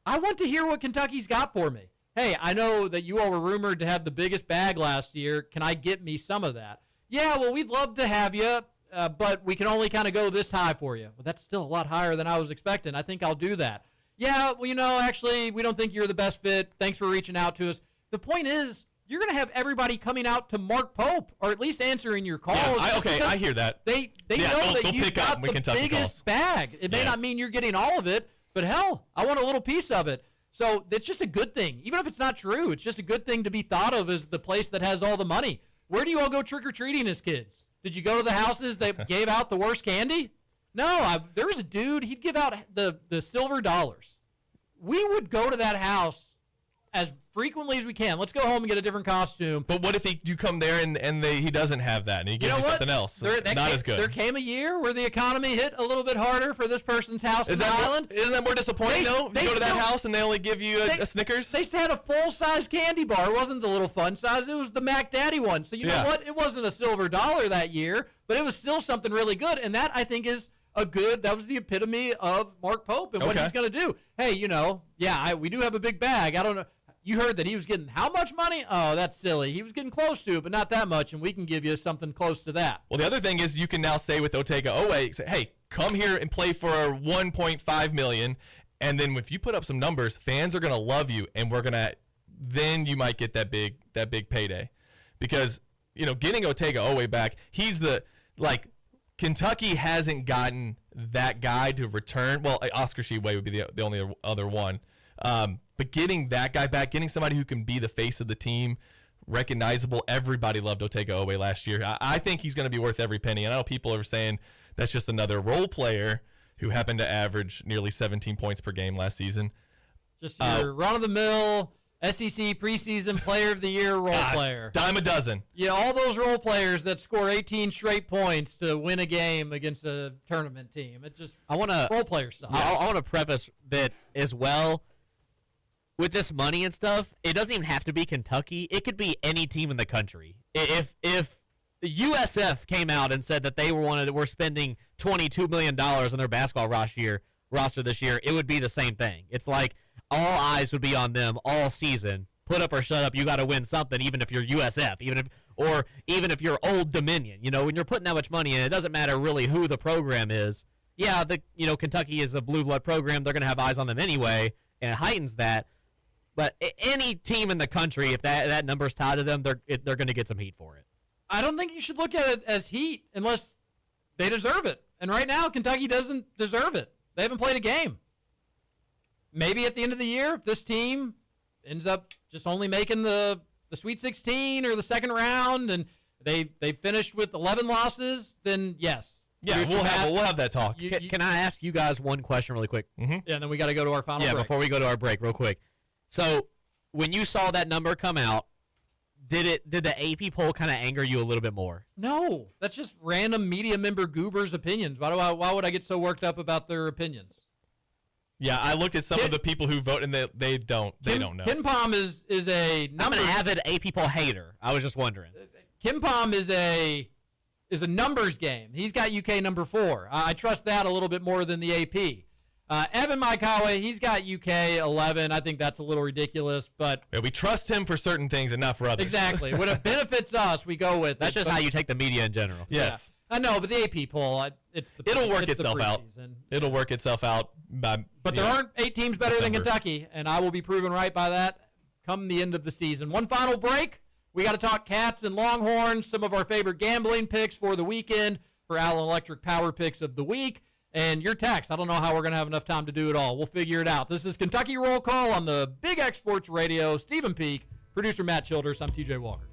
I want to hear what Kentucky's got for me. Hey, I know that you all were rumored to have the biggest bag last year. Can I get me some of that? Yeah, well, we'd love to have you, but we can only kind of go this high for you. Well, that's still a lot higher than I was expecting. I think I'll do that. Yeah, well, actually, we don't think you're the best fit. Thanks for reaching out to us. The point is, you're going to have everybody coming out to Mark Pope, or at least answering your calls. Yeah, I hear that. They know that you've got the biggest bag. It may not mean you're getting all of it, but hell, I want a little piece of it. So it's just a good thing. Even if it's not true, it's just a good thing to be thought of as the place that has all the money. Where do you all go trick-or-treating as kids? Did you go to the houses that gave out the worst candy? No, there was a dude, he'd give out the silver dollars. We would go to that house as frequently as we can. Let's go home and get a different costume. But what if you come there and he doesn't have that and he gives you something else? Not as good. There came a year where the economy hit a little bit harder for this person's house in the island. Isn't that more disappointing, though? You go to that house and they only give you a Snickers? They had a full-size candy bar. It wasn't the little fun size. It was the Mac Daddy one. So you know what? It wasn't a silver dollar that year, but it was still something really good. And that, I think, is that was the epitome of Mark Pope and what he's going to do. Hey, we do have a big bag. I don't know. You heard that he was getting how much money? Oh, that's silly. He was getting close to it, but not that much, and we can give you something close to that. Well, the other thing is you can now say with Otega Owe, say, hey, come here and play for $1.5 million, and then if you put up some numbers, fans are going to love you, and then you might get that big payday. Because, getting Otega Owe back, he's Kentucky hasn't gotten that guy to return. Well, Oscar Tshiebwe would be the only other one. But getting that guy back, getting somebody who can be the face of the team, recognizable. Everybody loved Otega Owe last year. I think he's going to be worth every penny. And I know people are saying that's just another role player who happened to average nearly 17 points per game last season. Just your run-of-the-mill SEC preseason player of the year role player. Dime a dozen. Yeah, all those role players that score 18 straight points to win a game against a tournament team. It just role player stuff. I want to preface that as well. With this money and stuff, it doesn't even have to be Kentucky. It could be any team in the country. If the USF came out and said that we're spending $22 million on their basketball roster this year, it would be the same thing. It's like all eyes would be on them all season. Put up or shut up. You got to win something, even if you're USF, even if you're Old Dominion. When you're putting that much money in, it doesn't matter really who the program is. Yeah, Kentucky is a blue blood program. They're going to have eyes on them anyway, and it heightens that. But any team in the country, if that number's tied to them, they're going to get some heat for it. I don't think you should look at it as heat unless they deserve it. And right now, Kentucky doesn't deserve it. They haven't played a game. Maybe at the end of the year, if this team ends up just only making the Sweet 16 or the second round and they finished with 11 losses, then yes. Yeah, we'll have that talk. Can I ask you guys one question really quick? Mm-hmm. Yeah, and then we got to go to our final break. Yeah, before we go to our break, real quick. So when you saw that number come out, did the AP poll kind of anger you a little bit more? No, that's just random media member goobers' opinions. Why would I get so worked up about their opinions? Yeah, I looked at some of the people who vote, and they don't know. Ken Pom is a number. I'm an avid AP poll hater. I was just wondering. Ken Pom is a numbers game. He's got UK number 4. I trust that a little bit more than the AP. Evan Maikawe, he's got UK 11. I think that's a little ridiculous, but yeah, we trust him for certain things and not for others. Exactly. When it benefits us, we go with it. That's just how you take the media in general. Yes. Yeah. I know, but the AP poll, it'll work itself out. It'll work itself out. But there aren't 8 teams better than Kentucky, and I will be proven right by that come the end of the season. One final break. We got to talk Cats and Longhorns, some of our favorite gambling picks for the weekend, for Allen Electric Power Picks of the week, and your text. I don't know how we're going to have enough time to do it all. We'll figure it out. This is Kentucky Roll Call on the Big X Sports Radio. Stephen Peak, producer Matt Childers. I'm TJ Walker.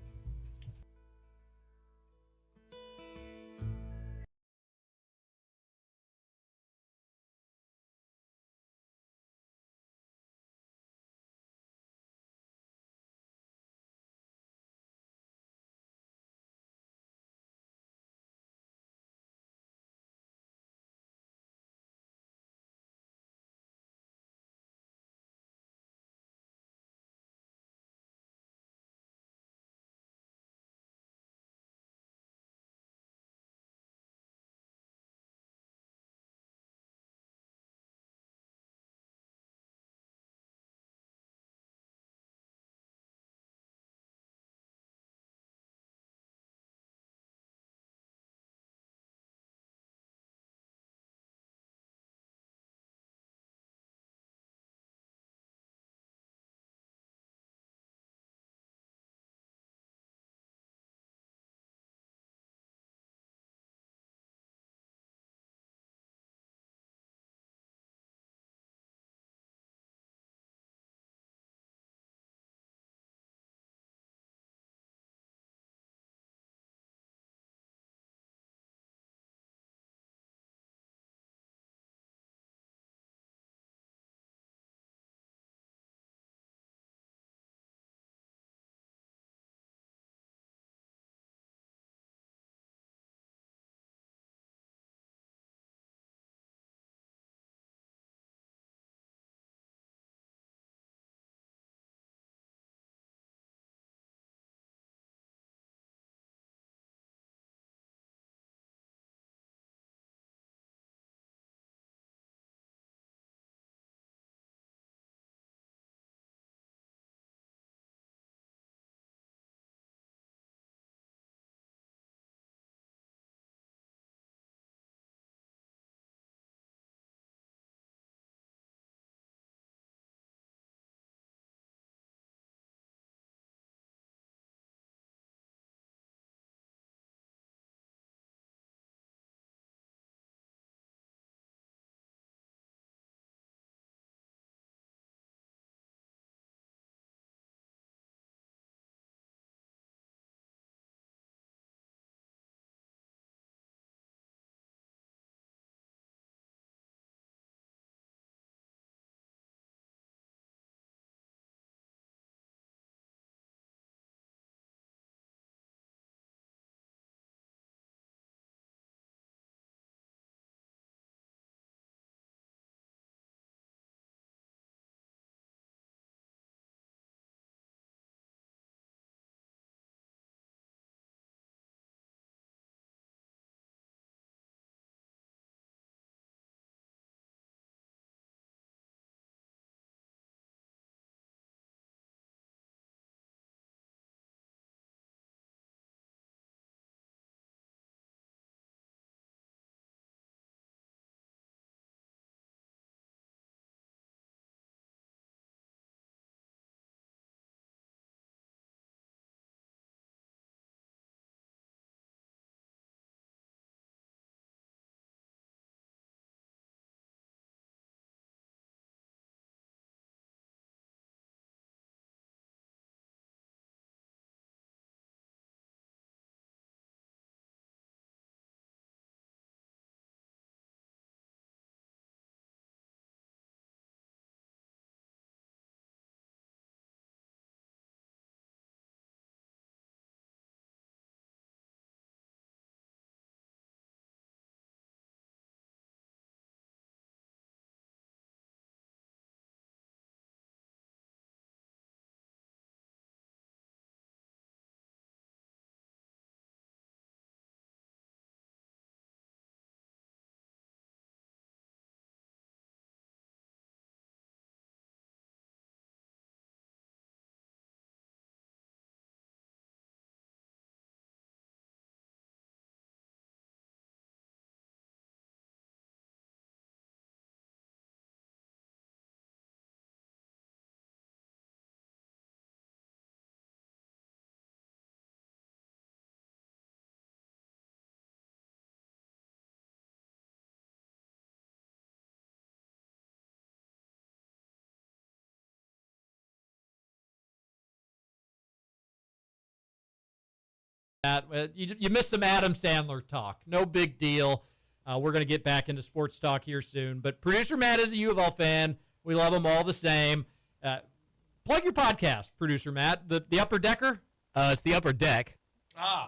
You missed some Adam Sandler talk. No big deal. We're going to get back into sports talk here soon. But Producer Matt is a U of L fan. We love him all the same. Plug your podcast, Producer Matt. The Upper Decker? It's the Upper Deck.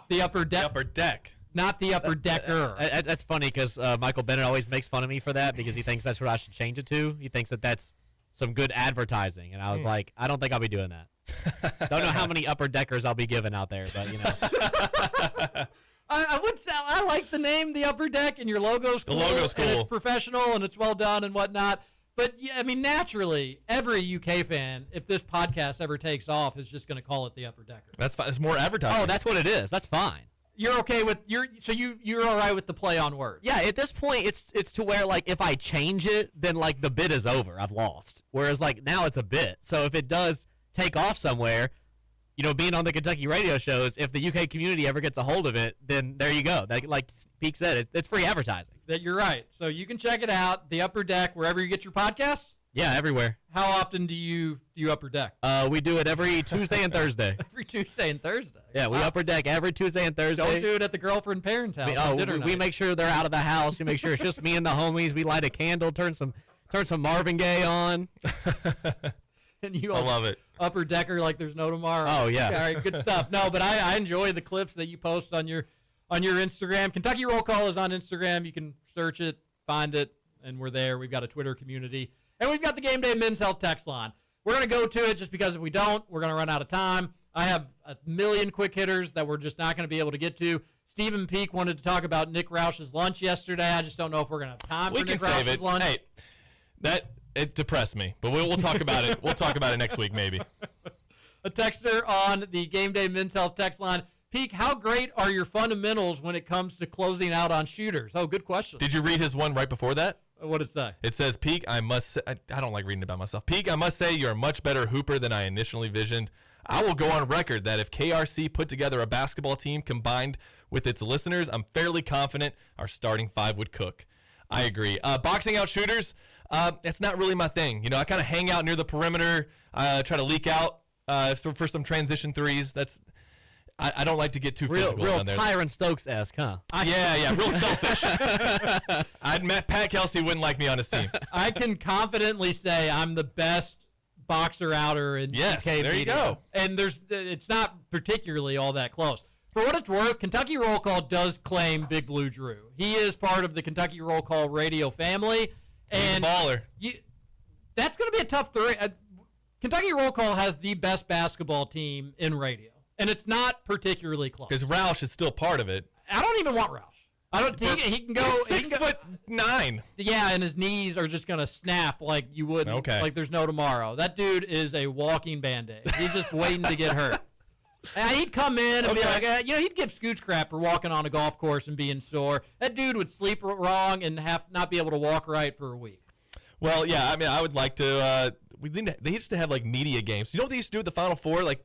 The Upper Deck. The Upper Deck. Not the Upper Decker. That's funny because Michael Bennett always makes fun of me for that because he thinks that's what I should change it to. He thinks that that's some good advertising. And I was like, I don't think I'll be doing that. Don't know how many Upper Deckers I'll be giving out there, but, you know. I would say I like the name, the Upper Deck, and your logo's cool. The logo's cool. And it's professional, and it's well done and whatnot. But, yeah, I mean, naturally, every UK fan, if this podcast ever takes off, is just going to call it the Upper Decker. That's fine. It's more advertising. Oh, that's what it is. That's fine. You're okay with you're all right with the play on words. Yeah, at this point, it's to where, like, if I change it, then, like, the bid is over. I've lost. Whereas, like, now it's a bit. So if it does take off somewhere, you know, being on the Kentucky radio shows, if the UK community ever gets a hold of it, then there you go. Like Peak said, it's free advertising. That you're right. So you can check it out, the Upper Deck, wherever you get your podcasts. Yeah, everywhere. How often do you Upper Deck? We do it every Tuesday and Thursday. Every Tuesday and Thursday. Yeah, we Upper Deck every Tuesday and Thursday. Don't do it at the girlfriend parents' house. on dinner We night. make sure they're out of the house. We make sure it's just me and the homies. We light a candle, turn some Marvin Gaye on. And you I love it. Upper Decker like there's no tomorrow. Oh, yeah. All right, good stuff. No, but I enjoy the clips that you post on your Instagram. Kentucky Roll Call is on Instagram. You can search it, find it, and we're there. We've got a Twitter community. And we've got the Game Day Men's Health text line. We're going to go to it just because if we don't, we're going to run out of time. I have a million quick hitters that we're just not going to be able to get to. Stephen Peak wanted to talk about Nick Roush's lunch yesterday. I just don't know if we're going to have time for Nick Roush's lunch. Hey, it depressed me, but we'll talk about it. We'll talk about it next week, maybe. A texter on the Game Day Men's Health text line. Peak, how great are your fundamentals when it comes to closing out on shooters? Oh, good question. Did you read his one right before that? What did it say? It says, Peak, I must say, I don't like reading about myself. Peak, I must say you're a much better hooper than I initially visioned. I will go on record that if KRC put together a basketball team combined with its listeners, I'm fairly confident our starting five would cook. I agree. Boxing out shooters, that's not really my thing. You know, I kind of hang out near the perimeter, try to leak out for some transition threes. I don't like to get too physical real down there. Tyron Stokes-esque, huh? Yeah, real selfish. Pat Kelsey wouldn't like me on his team. I can confidently say I'm the best boxer outer in Yes, UK there you media. go. And it's not particularly all that close. For what it's worth, Kentucky Roll Call does claim Big Blue Drew. He is part of the Kentucky Roll Call radio family. And He's a baller. That's going to be a tough three. Kentucky Roll Call has the best basketball team in radio. And it's not particularly close. Because Roush is still part of it. I don't even want Roush. I don't. He can go. He's 6'9". Yeah, and his knees are just gonna snap like you wouldn't. Okay. Like there's no tomorrow. That dude is a walking Band-Aid. He's just waiting to get hurt. And he'd come in and be like, he'd give Scooch crap for walking on a golf course and being sore. That dude would sleep wrong and not be able to walk right for a week. Well, yeah, I mean, I would like to. They used to have like media games. You know what they used to do at the Final Four? Like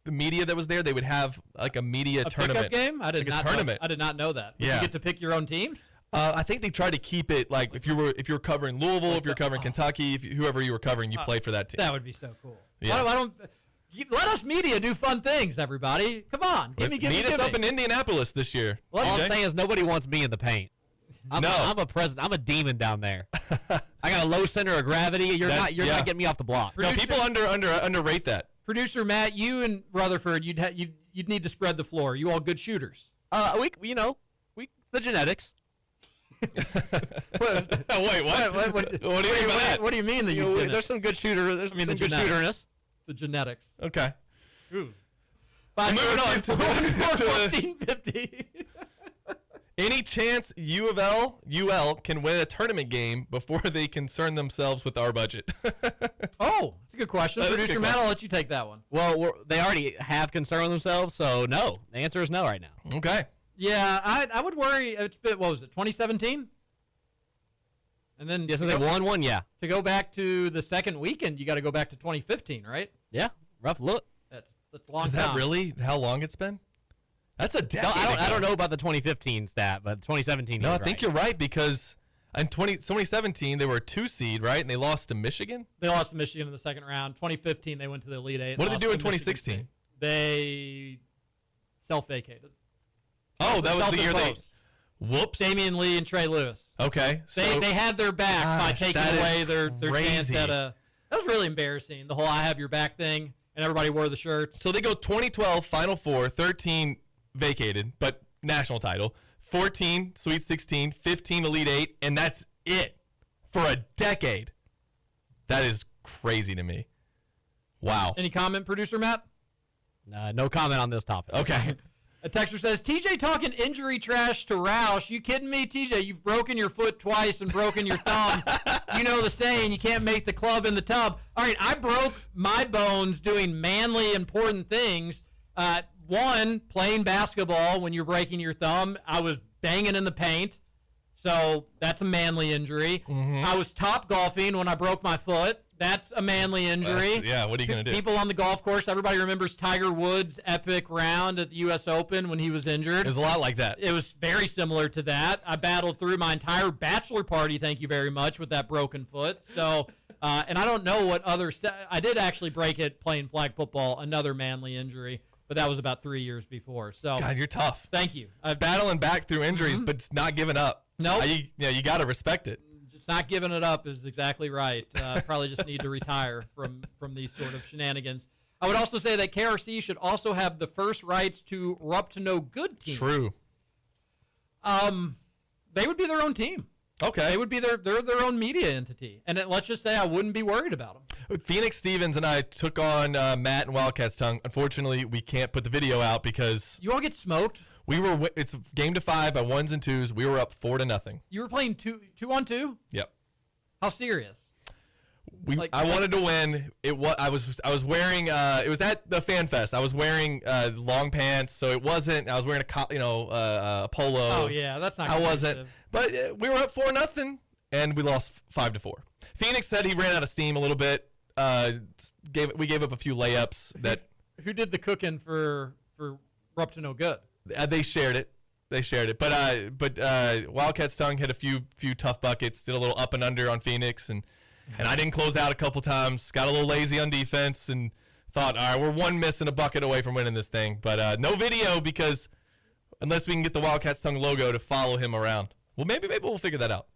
the media that was there, they would have like a media tournament. Pickup game? I did like not. A tournament. I did not know that. Yeah. You get to pick your own teams. I think they tried to keep it like if you were covering Louisville, if you're covering Kentucky, whoever you were covering, you played for that team. That would be so cool. Yeah. Why don't let us media do fun things, everybody? Come on, Meet us up in Indianapolis this year. All I'm saying is nobody wants me in the paint. I'm a president. I'm a demon down there. I got a low center of gravity. You're not getting me off the block. No, people underrate that. Producer Matt, you and Rutherford, you'd need to spread the floor. You all good shooters. The genetics. Wait, what? What do you mean by that? What do you mean that you? There's some good shooter. There's some good shooterness. The genetics. Okay. Ooh. Moving on to 1450. Any chance UL can win a tournament game before they concern themselves with our budget? Oh, that's a good question. That is a Producer good Matt, question. I'll let you take that one. Well, they already have concern with themselves, so no. The answer is no right now. Okay. Yeah, I would worry. It's been, what was it, 2017? And then Yes, they won one, yeah. to go back to the second weekend, you got to go back to 2015, right? Yeah, rough look. That's a long Is time. that really how long it's been? That's a decade. No, I ago. don't know about the 2015 stat, but 2017 No, I is think right. you're right because in 2017 they were a 2 seed, right? And they lost to Michigan. They lost to Michigan in the second round. 2015, they went to the Elite Eight. What did lost they do in to Michigan 2016? State. They self-vacated. Oh, that was the year they. Post. Whoops. Damian Lee and Trey Lewis. Okay. They had their back by taking away their chance crazy. at a. That was really embarrassing. The whole "I have your back" thing, and everybody wore the shirts. So they go 2012 Final Four, 13 vacated, but national title, 14 Sweet 16, 15 Elite 8, and that's it for a decade. That is crazy to me. Wow. Any comment, producer Matt? No comment on this topic. Okay. A texter says, TJ talking injury trash to Roush. You kidding me, TJ? You've broken your foot twice and broken your thumb. You know the saying, you can't make the club in the tub. All right, I broke my bones doing manly, important things. One, playing basketball when you're breaking your thumb. I was banging in the paint, so that's a manly injury. Mm-hmm. I was top golfing when I broke my foot. That's a manly injury. Yeah, what are you going to do? People on the golf course, everybody remembers Tiger Woods' epic round at the U.S. Open when he was injured. It was a lot like that. It was very similar to that. I battled through my entire bachelor party, thank you very much, with that broken foot. So, and I don't know what other I did actually break it playing flag football, another manly injury, but that was about 3 years before. So, God, you're tough. thank you. Just battling back through injuries, but it's not giving up. Nope. You got to respect it. Just not giving it up is exactly right. Probably just need to retire from these sort of shenanigans. I would also say that KRC should also have the first rights to Rupp to No Good team. True. They would be their own team. Okay. They would be their own media entity. And let's just say I wouldn't be worried about them. Phoenix Stevens and I took on Matt and Wildcats Tongue. Unfortunately, we can't put the video out because You all get smoked. it's game to 5 by 1s and 2s. We were up 4-0. You were playing two on two? Yep. How serious? I wanted to win. I was wearing it was at the Fan Fest. I was wearing long pants, so it wasn't. I was wearing a polo. Oh yeah, that's not. I wasn't. competitive. But we were up 4-0, and we lost 5-4. Phoenix said he ran out of steam a little bit. We gave up a few layups that. Who did the cooking for Rupp to No Good? They shared it. But Wildcats Tongue hit a few tough buckets. Did a little up and under on Phoenix, and I didn't close out a couple times. Got a little lazy on defense, and thought, all right, we're one miss and a bucket away from winning this thing. But no video because unless we can get the Wildcats Tongue logo to follow him around. Well, maybe we'll figure that out.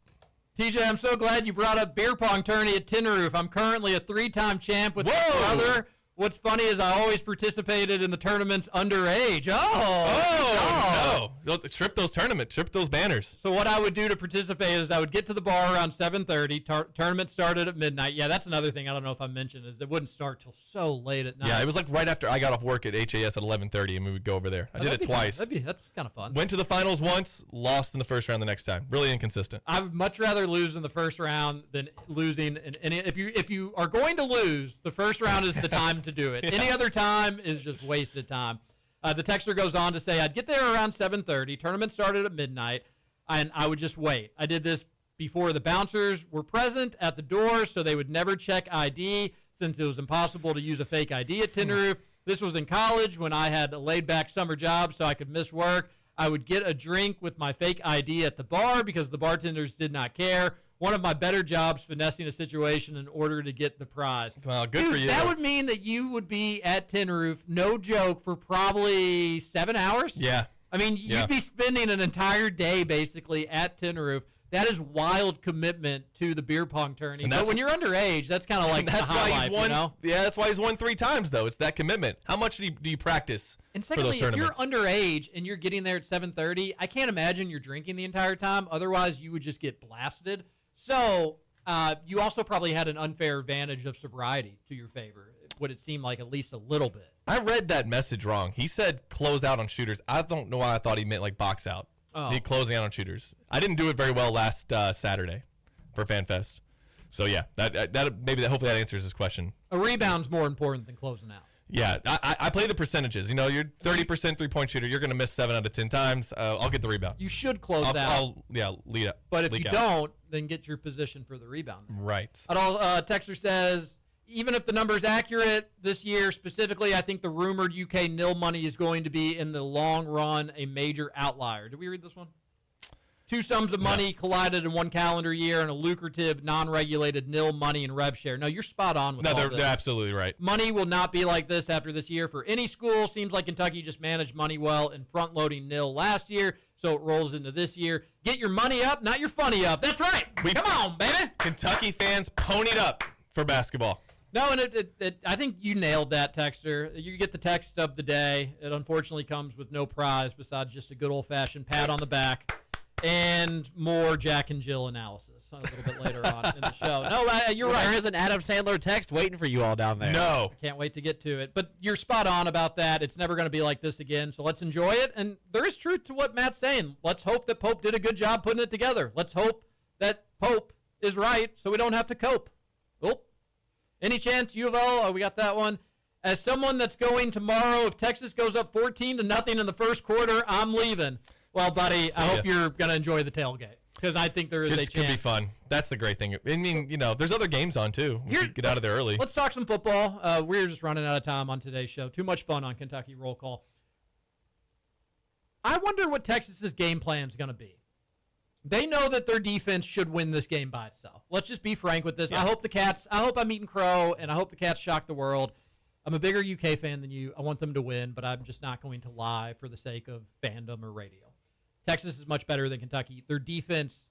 TJ, I'm so glad you brought up beer pong tourney at Tin Roof. I'm currently a 3-time champ with my Whoa! brother. What's funny is I always participated in the tournaments underage. Oh, no. Trip those tournaments. Trip those banners. So what I would do to participate is I would get to the bar around 7:30. Tournament started at midnight. Yeah, that's another thing I don't know if I mentioned is it wouldn't start till so late at night. Yeah, it was like right after I got off work at HAS at 11:30, and we would go over there. I did it twice. That's kind of fun. Went to the finals once, lost in the first round the next time. Really inconsistent. I would much rather lose in the first round than losing in any. If you are going to lose, the first round is the time to do it. Any other time is just wasted time. The texter goes on to say, I'd get there around 7:30. Tournament started at midnight, and I would just wait. I did this before the bouncers were present at the door, so they would never check ID since it was impossible to use a fake ID at Tin Roof. This was in college when I had a laid-back summer job, so I could miss work. I would get a drink with my fake ID at the bar because the bartenders did not care. One of my better jobs finessing a situation in order to get the prize. Well, good Dude, for you. That would mean that you would be at Tin Roof, no joke, for probably 7 hours. Yeah. I mean, Yeah. you'd be spending an entire day basically at Tin Roof. That is wild commitment to the beer pong tourney. And But that's- when you're underage, that's kind of like That's the why high he's life, won. you know? Yeah, that's why he's won 3 times though. It's that commitment. How much do you practice And for those secondly, if you're tournaments? underage and you're getting there at 7:30, I can't imagine you're drinking the entire time. Otherwise, you would just get blasted. So you also probably had an unfair advantage of sobriety to your favor. Would it seem like at least a little bit? I read that message wrong. He said close out on shooters. I don't know why I thought he meant like box out. Oh. He closing out on shooters. I didn't do it very well last Saturday for FanFest. So yeah, hopefully that answers his question. A rebound's more important than closing out. Yeah, I play the percentages. You know, you're 30% 3-point shooter. You're going to miss 7 out of 10 times. I'll get the rebound. You should close out. I'll lead up. But if leak you out. don't, then get your position for the rebound. Right. Texter says, even if the number's accurate this year specifically, I think the rumored UK nil money is going to be in the long run a major outlier. Did we read this one? two sums of money collided in one calendar year and a lucrative, non-regulated nil money and rev share. No, you're spot on with all they're this. absolutely right. Money will not be like this after this year for any school. Seems like Kentucky just managed money well in front-loading nil last year, so it rolls into this year. Get your money up, not your funny up. That's right. Come on, baby. Kentucky fans ponied up for basketball. No, and I think you nailed that, Texter. You get the text of the day. It unfortunately comes with no prize besides just a good old-fashioned pat on the back and more Jack and Jill analysis a little bit later on in the show. No, you're right. There is an Adam Sandler text waiting for you all down there. No. I can't wait to get to it. But you're spot on about that. It's never going to be like this again, so let's enjoy it. And there is truth to what Matt's saying. Let's hope that Pope did a good job putting it together. Let's hope that Pope is right so we don't have to cope. Oh. Any chance, U of L? Oh, we got that one. As someone that's going tomorrow, if Texas goes up 14-0 in the first quarter, I'm leaving. Well, buddy, I hope you're going to enjoy the tailgate because I think there is a chance. It could be fun. That's the great thing. I mean, there's other games on, too. We could get out of there early. Let's talk some football. We're just running out of time on today's show. Too much fun on Kentucky Roll Call. I wonder what Texas's game plan is going to be. They know that their defense should win this game by itself. Let's just be frank with this. Yeah. I hope I'm eating crow, and I hope the Cats shock the world. I'm a bigger UK fan than you. I want them to win, but I'm just not going to lie for the sake of fandom or radio. Texas is much better than Kentucky. Their defense,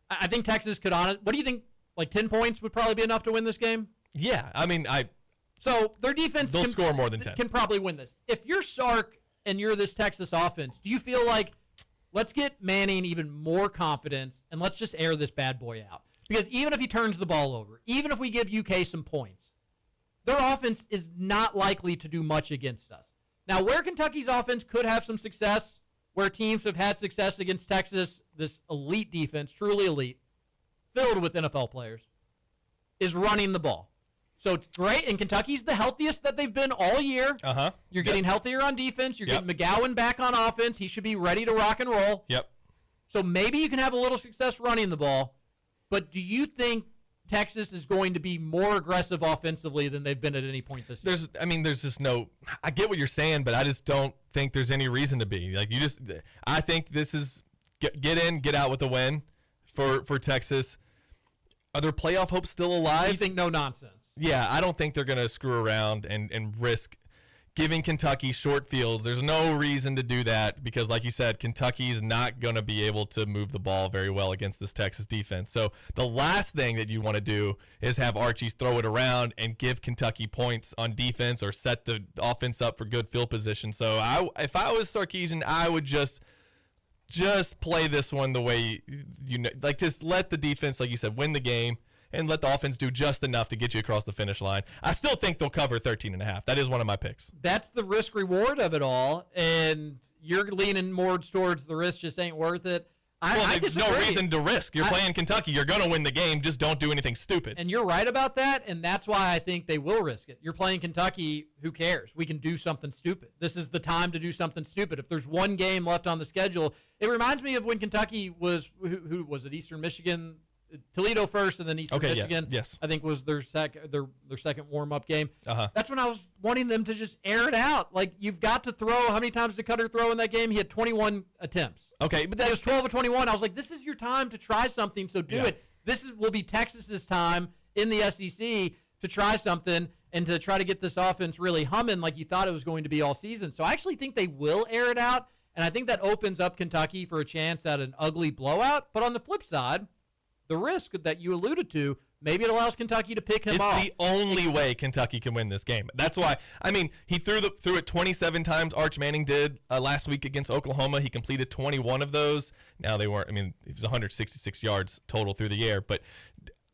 I think Texas could what do you think, like 10 points would probably be enough to win this game? Yeah, I mean, So their defense they'll score more than 10. Can probably win this. If you're Sark and you're this Texas offense, do you feel like let's get Manning even more confidence and let's just air this bad boy out? Because even if he turns the ball over, even if we give UK some points, their offense is not likely to do much against us. Now, where Kentucky's offense could have some success, where teams have had success against Texas, this elite defense, truly elite, filled with NFL players, is running the ball. So it's great, and Kentucky's the healthiest that they've been all year. Uh-huh. You're getting healthier on defense. You're getting McGowan back on offense. He should be ready to rock and roll. Yep. So maybe you can have a little success running the ball, but do you think Texas is going to be more aggressive offensively than they've been at any point this year? There's just no – I get what you're saying, but I just don't think there's any reason to be. I think this is get in, get out with a win for Texas. Are their playoff hopes still alive? You think no nonsense? Yeah, I don't think they're going to screw around and risk giving Kentucky short fields. There's no reason to do that because, like you said, Kentucky's not going to be able to move the ball very well against this Texas defense. So the last thing that you want to do is have Archie's throw it around and give Kentucky points on defense or set the offense up for good field position. So if I was Sarkisian, I would just play this one the way just let the defense, like you said, win the game. And let the offense do just enough to get you across the finish line. I still think they'll cover 13.5. That is one of my picks. That's the risk reward of it all, and you're leaning more towards the risk just ain't worth it. I there's disagree. no reason to risk. You're playing Kentucky. You're going to win the game. Just don't do anything stupid. And you're right about that, and that's why I think they will risk it. You're playing Kentucky. Who cares? We can do something stupid. This is the time to do something stupid. If there's one game left on the schedule, it reminds me of when Kentucky was, who was it, Eastern Michigan? Toledo first, and then Eastern Michigan. Yeah. Yes, I think was their second warm-up game. Uh-huh. That's when I was wanting them to just air it out. Like, you've got to throw. How many times did Cutter throw in that game? He had 21 attempts. Okay, but that was 12 of 21. I was like, this is your time to try something. So do it. This will be Texas's time in the SEC to try something and to try to get this offense really humming like you thought it was going to be all season. So I actually think they will air it out, and I think that opens up Kentucky for a chance at an ugly blowout. But on the flip side, the risk that you alluded to, maybe it allows Kentucky to pick him off. It's the only way Kentucky can win this game. That's why, he threw it 27 times. Arch Manning did last week against Oklahoma. He completed 21 of those. Now they weren't, it was 166 yards total through the air. But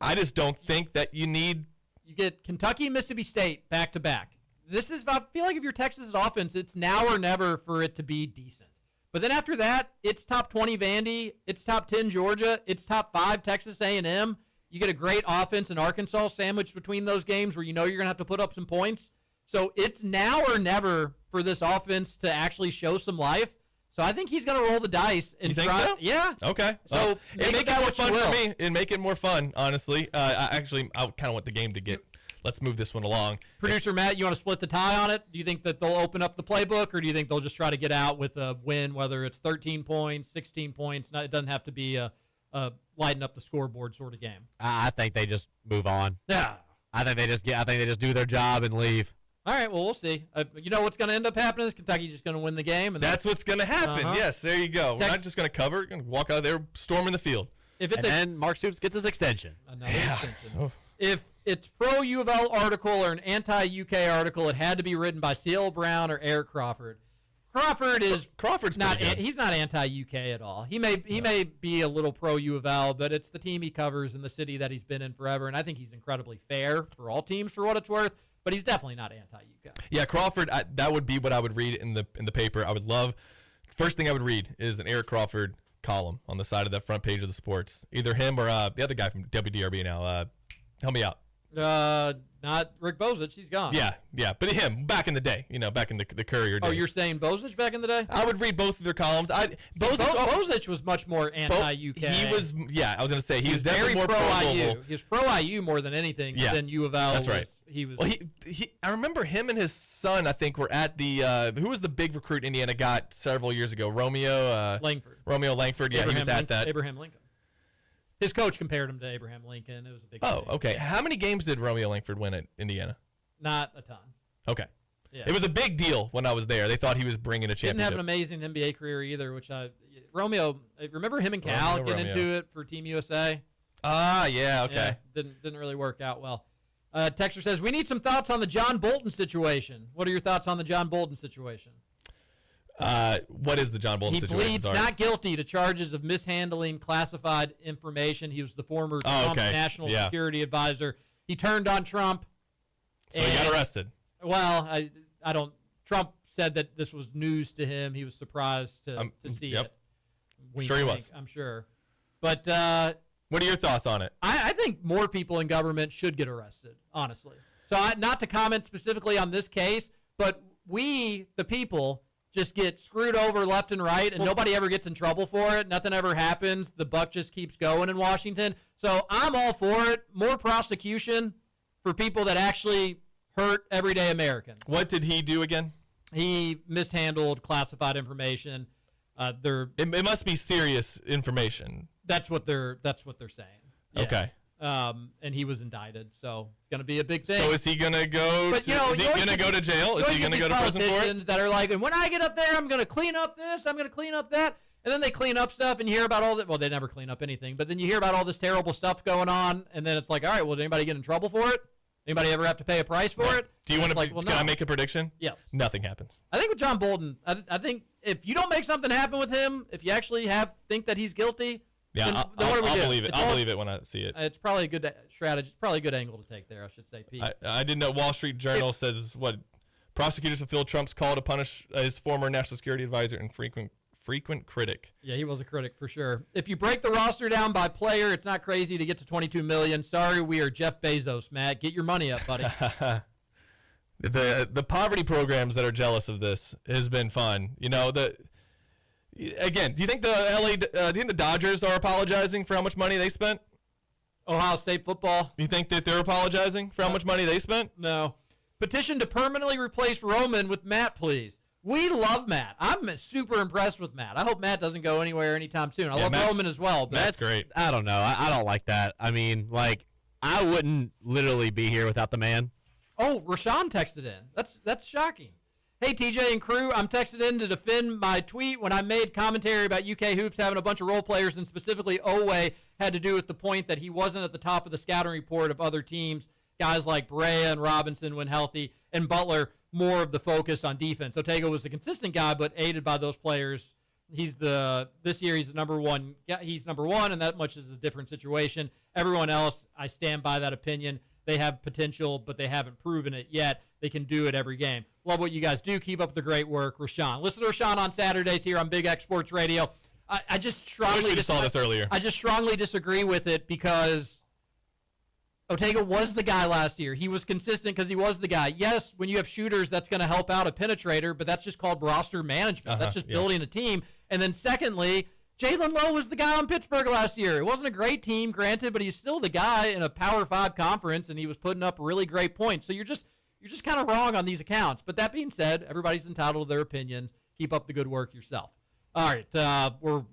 I just don't think that you need. You get Kentucky and Mississippi State back to back. I feel like if you're Texas' offense, it's now or never for it to be decent. But then after that, it's top 20 Vandy, it's top 10 Georgia, it's top 5 Texas A&M. You get a great offense in Arkansas sandwiched between those games where you know you're going to have to put up some points. So it's now or never for this offense to actually show some life. So I think he's going to roll the dice and you think try. So? Yeah. Okay. So it'd make it more fun for me. It'd make it more fun, honestly. I kind of want the game to get let's move this one along. Producer Matt, you want to split the tie on it? Do you think that they'll open up the playbook, or do you think they'll just try to get out with a win, whether it's 13 points, 16 points? It doesn't have to be a lighten up the scoreboard sort of game. I think they just move on. Yeah. I think they just do their job and leave. All right, well, we'll see. You know what's going to end up happening is Kentucky's just going to win the game. And that's what's going to happen. Yes, there you go. We're not just going to cover. We're going to walk out there, storming the field. Then Mark Stoops gets his extension. Another extension. Oh. If it's pro-U of L article or an anti-UK article, it had to be written by C.L. Brown or Eric Crawford. Crawford's not. He's not anti-UK at all. He may be a little pro-U of L, but it's the team he covers in the city that he's been in forever, and I think he's incredibly fair for all teams for what it's worth. But he's definitely not anti-UK. Yeah, Crawford. that would be what I would read in the paper. I would love. First thing I would read is an Eric Crawford column on the side of the front page of the Sports. Either him or the other guy from WDRB now. Help me out. Not Rick Bozich. He's gone. Yeah, but him back in the day. Back in the Courier days. Oh, you're saying Bozich back in the day? I would read both of their columns. Bozich was much more anti-UK. He was. Yeah, I was going to say he was definitely very more pro-IU. He was pro-IU more than anything. Yeah, than U of L. That's right. He was. Well, I remember him and his son. I think were at the. Who was the big recruit Indiana got several years ago? Romeo Langford. Romeo Langford. Yeah, he was at that. Abraham Lincoln. His coach compared him to Abraham Lincoln. It was a big thing. Okay. How many games did Romeo Langford win at Indiana? Not a ton. Okay. Yeah. It was a big deal when I was there. They thought he was bringing a championship. Didn't have an amazing NBA career either, Romeo, remember him and Cal getting into it for Team USA? Yeah, okay. Yeah, didn't really work out well. Texter says, we need some thoughts on the John Bolton situation. What are your thoughts on the John Bolton situation? What is the John Bolton situation? He pleads not guilty to charges of mishandling classified information. He was the former Trump national security advisor. He turned on Trump. So he got arrested. Well, I don't. Trump said that this was news to him. He was surprised to see it. Sure he was. I'm sure. But what are your thoughts on it? I think more people in government should get arrested, honestly. So not to comment specifically on this case, but we, the people, just get screwed over left and right, and nobody ever gets in trouble for it. Nothing ever happens. The buck just keeps going in Washington. So I'm all for it. More prosecution for people that actually hurt everyday Americans. What did he do again? He mishandled classified information. It must be serious information. That's what they're saying. Yeah. Okay. And he was indicted, so it's going to be a big thing. So is he going to go? Is he going to go to jail? Is he going to go to prison for it? That are like, and when I get up there, I'm going to clean up this. I'm going to clean up that. And then they clean up stuff, and you hear about all that. Well, they never clean up anything, but then you hear about all this terrible stuff going on, and then it's like, all right, well, did anybody get in trouble for it? Anybody ever have to pay a price for it? Do you want to? Can I make a prediction? Yes. Nothing happens. I think with John Bolton, I think if you don't make something happen with him, if you actually think that he's guilty, then what do we do? I'll believe it. I'll believe it when I see it. It's probably a good strategy. It's probably a good angle to take there, I should say, Pete. I didn't know. Wall Street Journal says what prosecutors fulfilled Trump's call to punish his former national security advisor and frequent critic. Yeah, he was a critic for sure. If you break the roster down by player, it's not crazy to get to $22 million. Sorry, we are Jeff Bezos, Matt. Get your money up, buddy. The poverty programs that are jealous of this has been fun. Again, do you think the Dodgers are apologizing for how much money they spent? Ohio State football. You think that they're apologizing for how much money they spent? No. Petition to permanently replace Roman with Matt, please. We love Matt. I'm super impressed with Matt. I hope Matt doesn't go anywhere anytime soon. I love Roman as well. But Matt's great. I don't know. I don't like that. I mean, I wouldn't literally be here without the man. Oh, Rashawn texted in. That's shocking. Hey, TJ and crew, I'm texted in to defend my tweet when I made commentary about UK hoops having a bunch of role players, and specifically Owe had to do with the point that he wasn't at the top of the scouting report of other teams, guys like Brea and Robinson when healthy, and Butler more of the focus on defense. Otego was the consistent guy, but aided by those players. This year he's number one. He's number one, and that much is a different situation. Everyone else, I stand by that opinion. They have potential, but they haven't proven it yet. They can do it every game. Love what you guys do. Keep up the great work, Rashawn. Listen to Rashawn on Saturdays here on Big X Sports Radio. I just strongly saw this earlier. I just strongly disagree with it because Otego was the guy last year. He was consistent because he was the guy. Yes, when you have shooters, that's going to help out a penetrator, but that's just called roster management. That's just building a team. And then secondly, Jalen Lowe was the guy on Pittsburgh last year. It wasn't a great team, granted, but he's still the guy in a Power 5 conference, and he was putting up really great points. So you're just kind of wrong on these accounts. But that being said, everybody's entitled to their opinion. Keep up the good work yourself. All right, Allen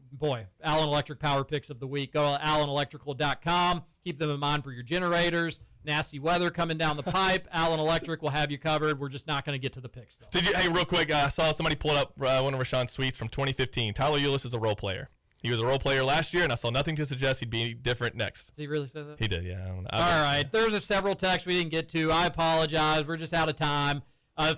Electric Power Picks of the Week. Go to allenelectrical.com. Keep them in mind for your generators. Nasty weather coming down the pipe. Allen Electric will have you covered. We're just not going to get to the picks, though. Hey, real quick, I saw somebody pull up one of Rashawn's tweets from 2015. Tyler Eulis is a role player. He was a role player last year, and I saw nothing to suggest he'd be different next. Did he really say that? He did, yeah. I don't know. All right, there's several texts we didn't get to. I apologize. We're just out of time.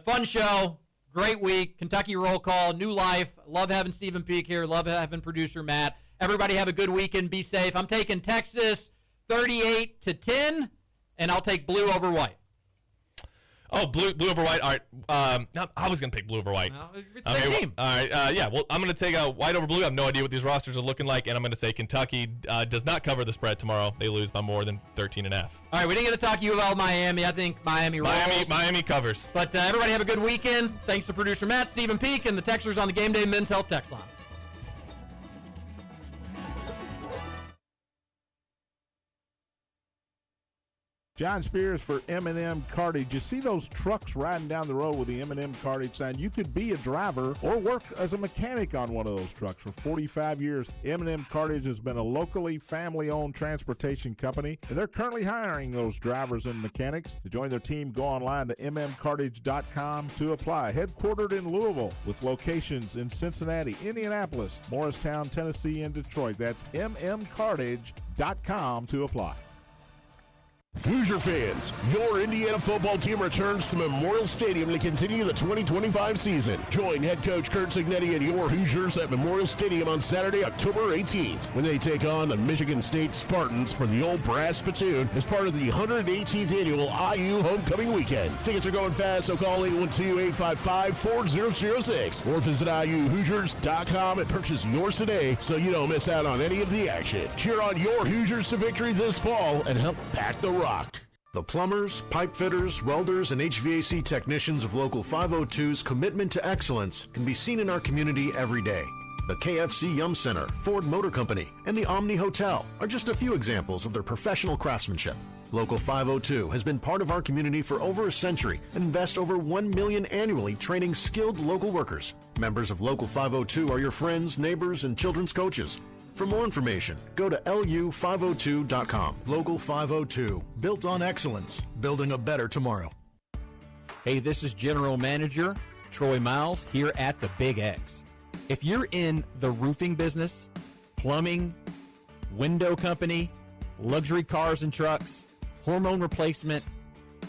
Fun show. Great week. Kentucky roll call. New life. Love having Stephen Peak here. Love having producer Matt. Everybody have a good weekend. Be safe. I'm taking Texas 38-10, and I'll take blue over white. Oh, blue over white. All right. I was going to pick blue over white. No, it's the same team. All right. Well, I'm going to take white over blue. I have no idea what these rosters are looking like, and I'm going to say Kentucky does not cover the spread tomorrow. They lose by more than 13.5. All right, we didn't get to talk to you about Miami. I think Miami rolls. Miami covers. But everybody have a good weekend. Thanks to producer Matt, Stephen Peak, and the texters on the Game Day Men's Health Text Line. John Spears for M&M Cartage. You see those trucks riding down the road with the M&M Cartage sign? You could be a driver or work as a mechanic on one of those trucks. For 45 years, M&M Cartage has been a locally family-owned transportation company, and they're currently hiring those drivers and mechanics. To join their team, go online to mmcartage.com to apply. Headquartered in Louisville with locations in Cincinnati, Indianapolis, Morristown, Tennessee, and Detroit. That's mmcartage.com to apply. Hoosier fans, your Indiana football team returns to Memorial Stadium to continue the 2025 season. Join head coach Kurt Signetti and your Hoosiers at Memorial Stadium on Saturday, October 18th, when they take on the Michigan State Spartans for the Old Brass Spittoon as part of the 118th annual IU Homecoming Weekend. Tickets are going fast, so call 812-855-4006 or visit IUHoosiers.com and purchase yours today so you don't miss out on any of the action. Cheer on your Hoosiers to victory this fall and help pack the rock. The plumbers, pipe fitters, welders, and HVAC technicians of Local 502's commitment to excellence can be seen in our community every day. The KFC Yum Center, Ford Motor Company, and the Omni Hotel are just a few examples of their professional craftsmanship. Local 502 has been part of our community for over a century and invests over $1 million annually training skilled local workers. Members of Local 502 are your friends, neighbors, and children's coaches. For more information, go to lu502.com. Local 502, built on excellence, building a better tomorrow. Hey, this is General Manager Troy Miles here at the Big X. If you're in the roofing business, plumbing, window company, luxury cars and trucks, hormone replacement,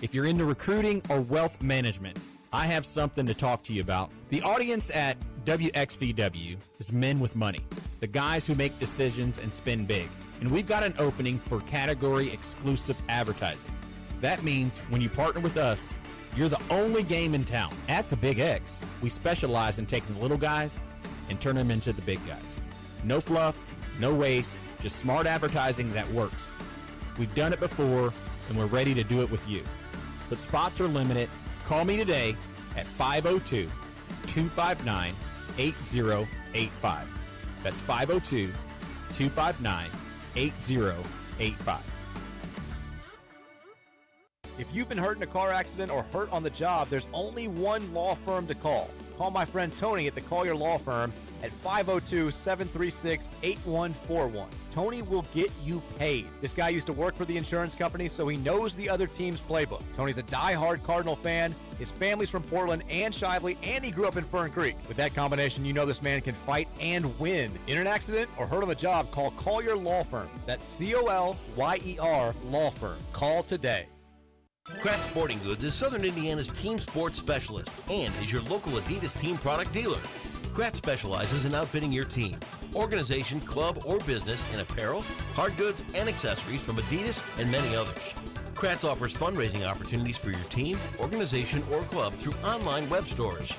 if you're into recruiting or wealth management, I have something to talk to you about. The audience at WXVW is men with money, the guys who make decisions and spend big. And we've got an opening for category exclusive advertising. That means when you partner with us, you're the only game in town. At the Big X, we specialize in taking the little guys and turn them into the big guys. No fluff, no waste, just smart advertising that works. We've done it before, and we're ready to do it with you. But spots are limited. Call me today at 502-259-8085. That's 502-259-8085. If you've been hurt in a car accident or hurt on the job, there's only one law firm to call. Call my friend Tony at the Collier Law Firm at 502-736-8141. Tony will get you paid. This guy used to work for the insurance company, so he knows the other team's playbook. Tony's a diehard Cardinal fan. His family's from Portland and Shively, and he grew up in Fern Creek. With that combination, you know this man can fight and win. In an accident or hurt on the job, call Collier Law Firm. That's C-O-L-Y-E-R Law Firm. Call today. Kraft Sporting Goods is Southern Indiana's team sports specialist and is your local Adidas team product dealer. Kraft specializes in outfitting your team, organization, club, or business in apparel, hard goods, and accessories from Adidas and many others. Kraft offers fundraising opportunities for your team, organization, or club through online web stores.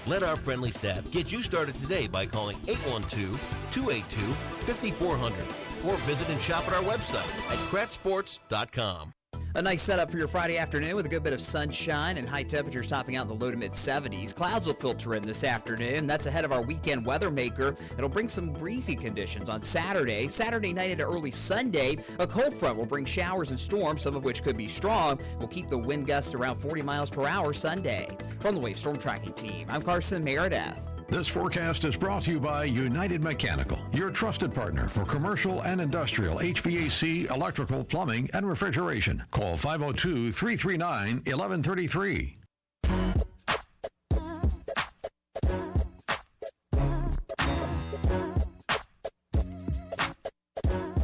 Let our friendly staff get you started today by calling 812-282-5400 or visit and shop at our website at kraftsports.com. A nice setup for your Friday afternoon with a good bit of sunshine and high temperatures topping out in the low to mid 70s. Clouds will filter in this afternoon. That's ahead of our weekend weather maker. It'll bring some breezy conditions on Saturday. Saturday night into early Sunday, a cold front will bring showers and storms, some of which could be strong. We'll keep the wind gusts around 40 miles per hour Sunday. From the Wave Storm Tracking Team, I'm Carson Meredith. This forecast is brought to you by United Mechanical, your trusted partner for commercial and industrial HVAC, electrical, plumbing, and refrigeration. Call 502-339-1133.